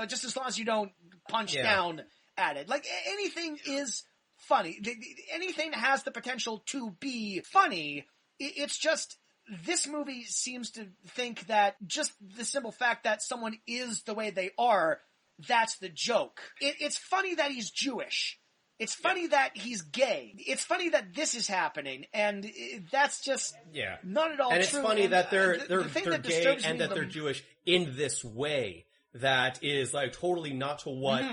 just as long as you don't punch down at it. Like, anything is funny. Anything has the potential to be funny. It's just, this movie seems to think that just the simple fact that someone is the way they are, that's the joke. It's funny that he's Jewish. It's funny that he's gay. It's funny that this is happening, and that's just not at all true. And it's funny that they're gay and that they're Jewish in this way that is like totally not to what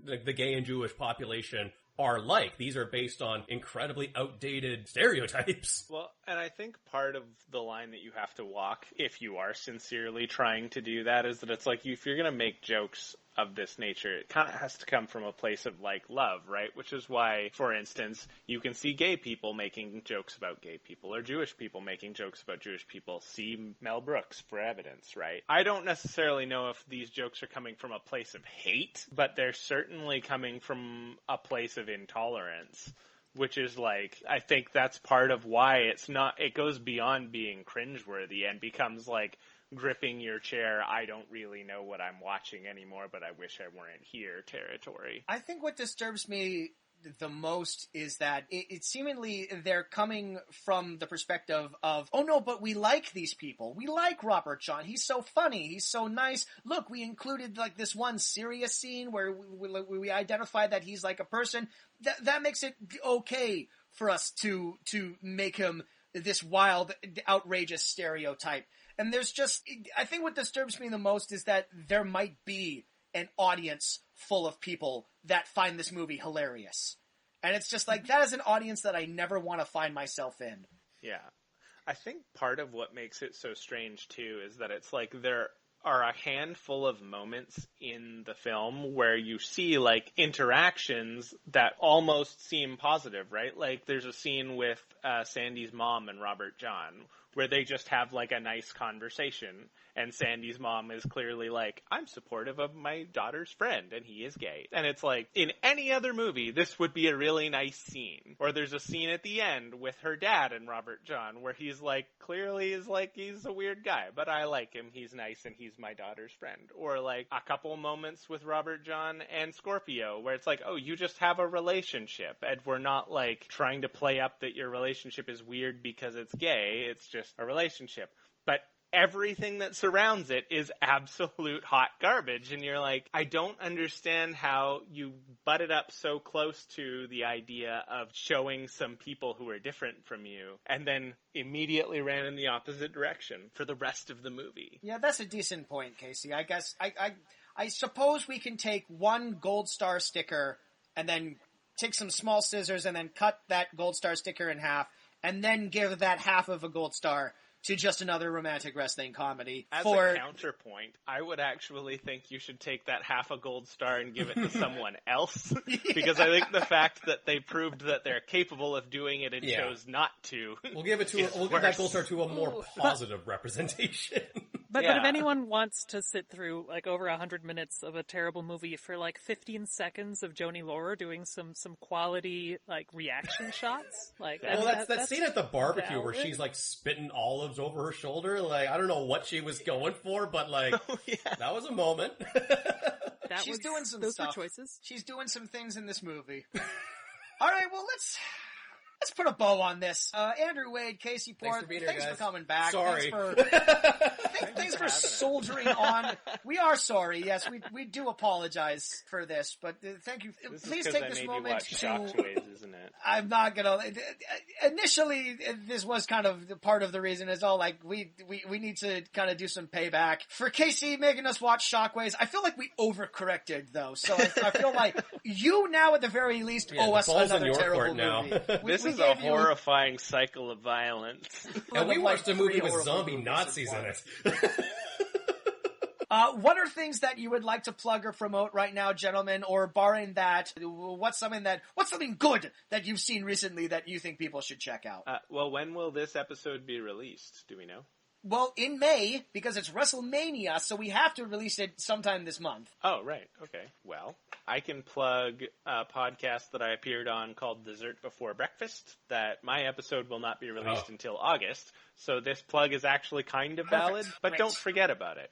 the gay and Jewish population are like. These are based on incredibly outdated stereotypes. Well, and I think part of the line that you have to walk, if you are sincerely trying to do that, is that it's like, if you're going to make jokes of this nature, it kind of has to come from a place of, like, love, right? Which is why, for instance, you can see gay people making jokes about gay people, or Jewish people making jokes about Jewish people. See Mel Brooks for evidence, right? I don't necessarily know if these jokes are coming from a place of hate, but they're certainly coming from a place of intolerance. Which is like, I think that's part of why it goes beyond being cringeworthy and becomes like gripping your chair, I don't really know what I'm watching anymore, but I wish I weren't here territory. I think what disturbs me the most is that it seemingly they're coming from the perspective of, oh no, but we like these people. We like Robert John. He's so funny. He's so nice. Look, we included like this one serious scene where we identify that he's like a person. That makes it okay for us to make him this wild, outrageous stereotype. And there's just, I think what disturbs me the most is that there might be an audience full of people that find this movie hilarious. And it's just like, that is an audience that I never want to find myself in. Yeah. I think part of what makes it so strange, too, is that it's like there are a handful of moments in the film where you see, like, interactions that almost seem positive, right? Like, there's a scene with Sandy's mom and Robert John where they just have, like, a nice conversation, and Sandy's mom is clearly like, I'm supportive of my daughter's friend, and he is gay. And it's like, in any other movie, this would be a really nice scene. Or there's a scene at the end with her dad and Robert John, where he's like, clearly is like, he's a weird guy, but I like him, he's nice, and he's my daughter's friend. Or like, a couple moments with Robert John and Scorpio, where it's like, oh, you just have a relationship, and we're not like, trying to play up that your relationship is weird because it's gay, it's just a relationship. But everything that surrounds it is absolute hot garbage, and you're like, I don't understand how you butted up so close to the idea of showing some people who are different from you, and then immediately ran in the opposite direction for the rest of the movie. Yeah, that's a decent point, Casey. I guess, I suppose we can take one gold star sticker and then take some small scissors and then cut that gold star sticker in half, and then give that half of a gold star to just another romantic wrestling comedy. As a counterpoint, I would actually think you should take that half a gold star and give it to someone else. Because I think the fact that they proved that they're capable of doing it and chose not to. We'll give that gold star to a more positive representation. But if anyone wants to sit through like over 100 minutes of a terrible movie for like 15 seconds of Joni Laurer doing some quality like reaction shots, like that scene at the barbecue where she's like spitting olives over her shoulder, like I don't know what she was going for, but like that was a moment. She's doing some those stuff. Were choices. She's doing some things in this movie. All right, well let's put a bow on this. Andrew Wade, Casey Port, thanks for coming back. Sorry. Thanks for soldiering on. We are sorry. Yes, we do apologize for this, but thank you. Please take this moment to. Shockwaves, isn't it? I'm not gonna. Initially, this was kind of part of the reason. Is all like we need to kind of do some payback for Casey making us watch Shockwaves. I feel like we overcorrected though, so I feel like you now at the very least owe us another terrible movie. This is a horrifying cycle of violence. And we watched a movie with zombie Nazis in it. What are things that you would like to plug or promote right now, gentlemen? Or barring that, what's something good that you've seen recently that you think people should check out? Well, when will this episode be released? Do we know? Well, in May, because it's WrestleMania, so we have to release it sometime this month. Oh, right. Okay. Well, I can plug a podcast that I appeared on called Dessert Before Breakfast, that my episode will not be released until August, so this plug is actually kind of valid, but don't forget about it.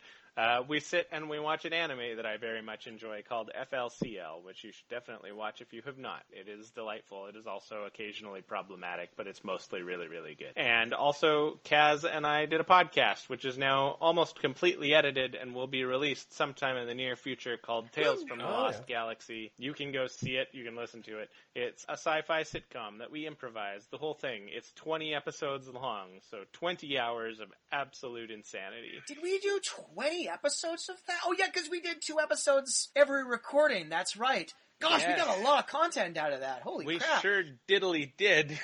We sit and we watch an anime that I very much enjoy called FLCL, which you should definitely watch if you have not. It is delightful. It is also occasionally problematic, but it's mostly really, really good. And also, Kaz and I did a podcast, which is now almost completely edited and will be released sometime in the near future called Tales from the Lost Galaxy. You can go see it. You can listen to it. It's a sci-fi sitcom that we improvise, the whole thing. It's 20 episodes long, so 20 hours of absolute insanity. Did we do 20 episodes of that? Oh yeah, because we did 2 episodes every recording. That's right. Gosh, we got a lot of content out of that. Holy crap. We sure diddly did.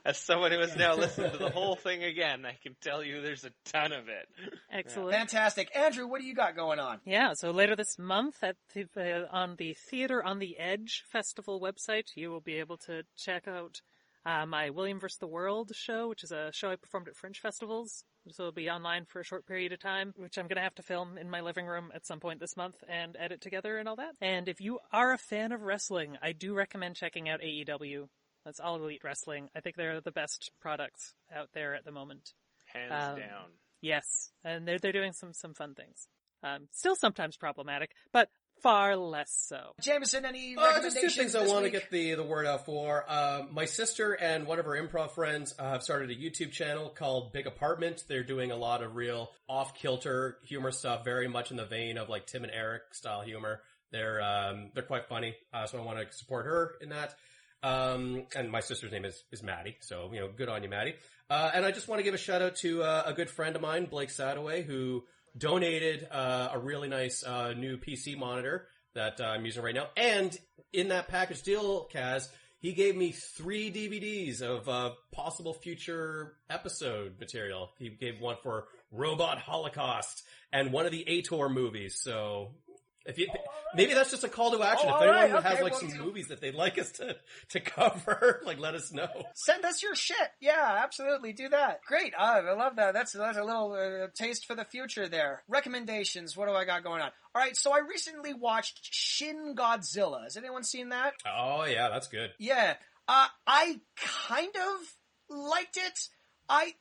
As someone who has now listened to the whole thing again, I can tell you there's a ton of it. Excellent. Yeah. Fantastic. Andrew, what do you got going on? Yeah, so later this month on the Theater on the Edge Festival website, you will be able to check out my William vs. the World show, which is a show I performed at Fringe festivals. So it'll be online for a short period of time, which I'm going to have to film in my living room at some point this month and edit together and all that. And if you are a fan of wrestling, I do recommend checking out AEW. That's All Elite Wrestling. I think they're the best products out there at the moment. Hands down. Yes, and they're doing some fun things. Still sometimes problematic, but far less so. Jameson, any recommendations? Just two things I want to get the word out for. My sister and one of her improv friends have started a YouTube channel called Big Apartment. They're doing a lot of real off-kilter humor stuff, very much in the vein of like Tim and Eric style humor. They're quite funny, so I want to support her in that. And my sister's name is Maddie, so, good on you, Maddie. And I just want to give a shout out to a good friend of mine, Blake Sadaway, who donated a really nice new PC monitor that I'm using right now. And in that package deal, Kaz, he gave me 3 DVDs of possible future episode material. He gave one for Robot Holocaust and one of the Ator movies. So maybe that's just a call to action. If anyone has some movies that they'd like us to cover, let us know. Send us your shit. Yeah, absolutely. Do that. Great. I love that. That's a little taste for the future there. Recommendations. What do I got going on? All right. So I recently watched Shin Godzilla. Has anyone seen that? Oh yeah, that's good. Yeah. I kind of liked it.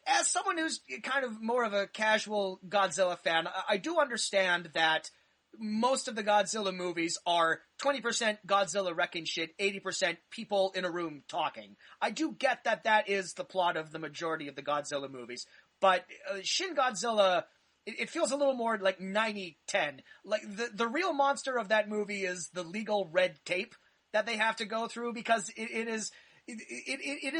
As someone who's kind of more of a casual Godzilla fan, I do understand that most of the Godzilla movies are 20% Godzilla wrecking shit, 80% people in a room talking. I do get that is the plot of the majority of the Godzilla movies. But Shin Godzilla, it feels a little more like 90-10. Like, the real monster of that movie is the legal red tape that they have to go through, because it is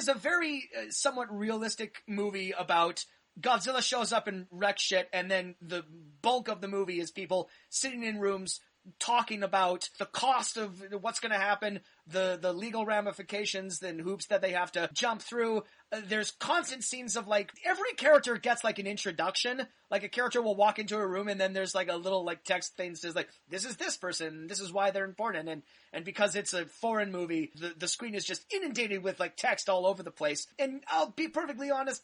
a very somewhat realistic movie about Godzilla shows up and wrecks shit, and then the bulk of the movie is people sitting in rooms talking about the cost of what's going to happen, the legal ramifications and hoops that they have to jump through. There's constant scenes of every character gets an introduction. Like, a character will walk into a room and then there's a little text thing that says this is this person, this is why they're important, and because it's a foreign movie, the screen is just inundated with text all over the place. And I'll be perfectly honest,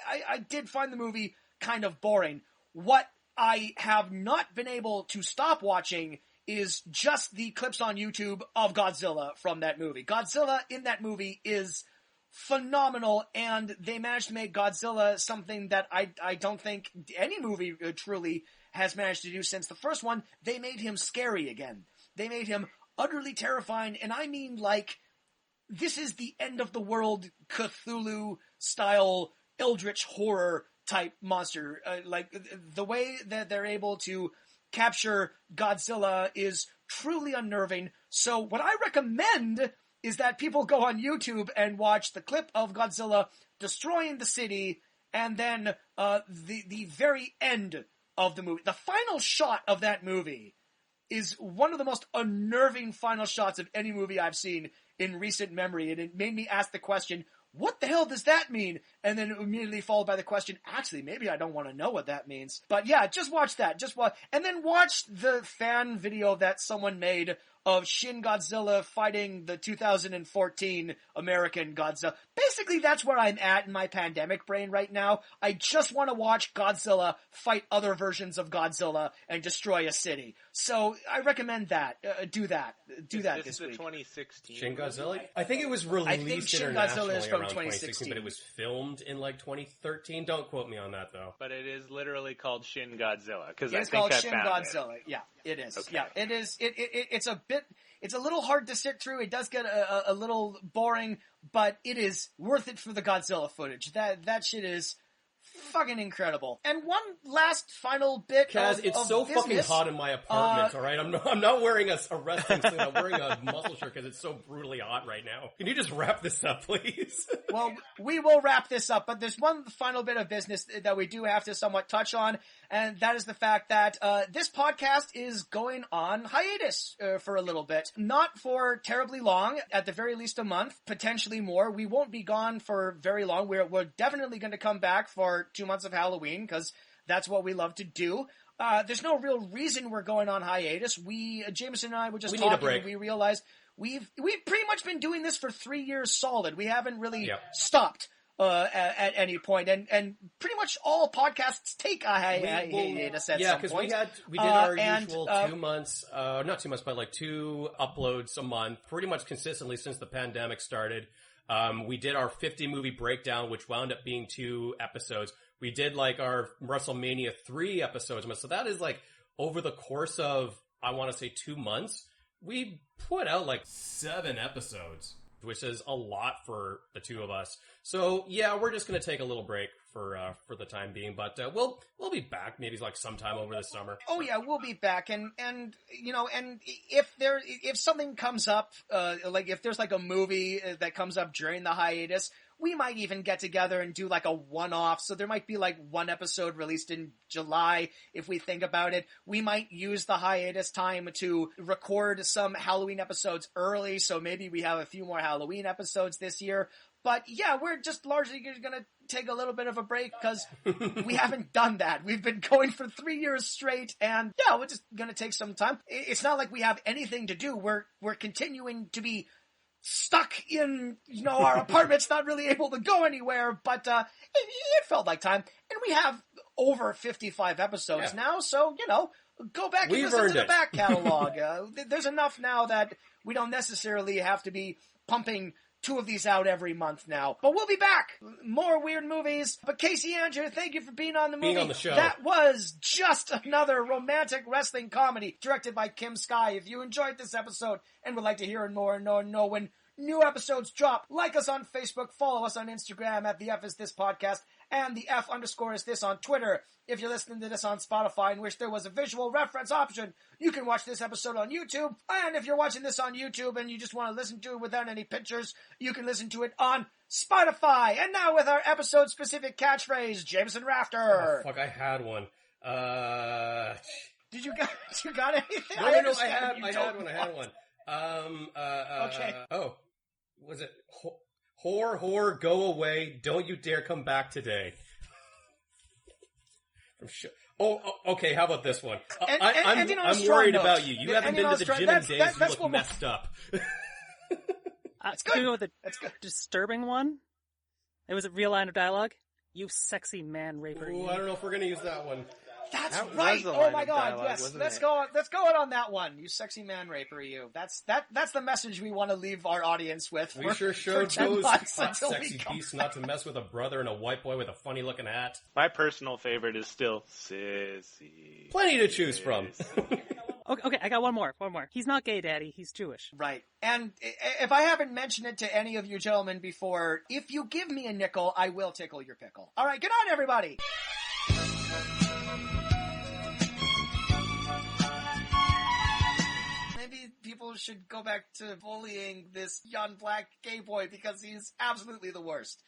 I did find the movie kind of boring. What I have not been able to stop watching is just the clips on YouTube of Godzilla from that movie. Godzilla in that movie is phenomenal, and they managed to make Godzilla something that I don't think any movie truly has managed to do since the first one. They made him scary again. They made him utterly terrifying, and I mean this is the end of the world Cthulhu-style eldritch horror type monster. The way that they're able to capture Godzilla is truly unnerving. So what I recommend is that people go on YouTube and watch the clip of Godzilla destroying the city, and then the very end of the movie. The final shot of that movie is one of the most unnerving final shots of any movie I've seen in recent memory, and it made me ask the question, what the hell does that mean? And then immediately followed by the question, actually, maybe I don't want to know what that means. But yeah, just watch that. And then watch the fan video that someone made of Shin Godzilla fighting the 2014 American Godzilla. Basically, that's where I'm at in my pandemic brain right now. I just want to watch Godzilla fight other versions of Godzilla and destroy a city. So I recommend that. Do that this week. Is 2016? Shin Godzilla? I think it was released internationally around 2016, but it was filmed in 2013. Don't quote me on that, though. But it is literally called Shin Godzilla. It's called Shin Godzilla. Yeah, it is. Okay. Yeah, it is. It's a little hard to sit through. It does get a little boring, but it is worth it for the Godzilla footage. That shit is fucking incredible. And one last final bit Kaz, it's so business. fucking hot in my apartment, all right? I'm not wearing a wrestling suit. I'm wearing a muscle shirt because it's so brutally hot right now. Can you just wrap this up, please? Well, we will wrap this up, but there's one final bit of business that we do have to somewhat touch on, and that is the fact that this podcast is going on hiatus for a little bit. Not for terribly long, at the very least a month, potentially more. We won't be gone for very long. We're definitely going to come back for 2 months of Halloween, because that's what we love to do. There's no real reason we're going on hiatus. Jameson and I were just talking, and we realized we've pretty much been doing this for 3 years solid. We haven't really stopped at any point, and pretty much all podcasts take a hiatus at some point. Yeah, because we did our usual 2 months, not 2 months, but like 2 uploads a month, pretty much consistently since the pandemic started. We did our 50 movie breakdown, which wound up being 2 episodes. We did like our WrestleMania 3 episodes. So that is like over the course of, I want to say 2 months, we put out like 7 episodes, which is a lot for the 2 of us. So yeah, we're just going to take a little break for the time being, but we'll be back maybe like sometime over the summer. Oh yeah, we'll be back, and you know, and if something comes up, like if there's like a movie that comes up during the hiatus, we might even get together and do like a one-off. So there might be like 1 episode released in July if we think about it. We might use the hiatus time to record some Halloween episodes early, so maybe we have a few more Halloween episodes this year. But yeah, we're just largely going to take a little bit of a break because we haven't done that. We've been going for 3 years straight, and yeah, we're just going to take some time. It's not like we have anything to do. We're continuing to be stuck in, you know, our apartments, not really able to go anywhere, but it felt like time. And we have over 55 episodes now, so, you know, go back and listen to the back catalog. There's enough now that we don't necessarily have to be pumping 2 of these out every month now. But we'll be back. More weird movies. But Casey Andrew, thank you for being on the movie. Being on the show. That was just another romantic wrestling comedy directed by Kim Sky. If you enjoyed this episode and would like to hear more and know when new episodes drop, like us on Facebook, follow us on Instagram at the F is This Podcast, and the F_is this on Twitter. If you're listening to this on Spotify and wish there was a visual reference option, you can watch this episode on YouTube. And if you're watching this on YouTube and you just want to listen to it without any pictures, you can listen to it on Spotify. And now with our episode-specific catchphrase, Jameson Rafter. Oh, fuck, I had one. Did you got anything? No, I had one. Okay. Oh, was it whore, go away, don't you dare come back today. Okay, how about this one? I'm worried about you. You haven't been to the gym in days, you look messed up. It's good. Go with a disturbing one. It was a real line of dialogue. You sexy man raper. Ooh, I don't know if we're gonna use that one. That's right. Oh my God. Yes. Let's go on that one. You sexy man raper, you. That's the message we want to leave our audience with. We sure showed those hot, sexy beasts not to mess with a brother and a white boy with a funny looking hat. My personal favorite is still Sissy. Plenty to choose from. Okay, I got one more. He's not gay, Daddy. He's Jewish. Right. And if I haven't mentioned it to any of you gentlemen before, if you give me a nickel, I will tickle your pickle. All right. Good night, everybody. Maybe people should go back to bullying this young black gay boy because he's absolutely the worst.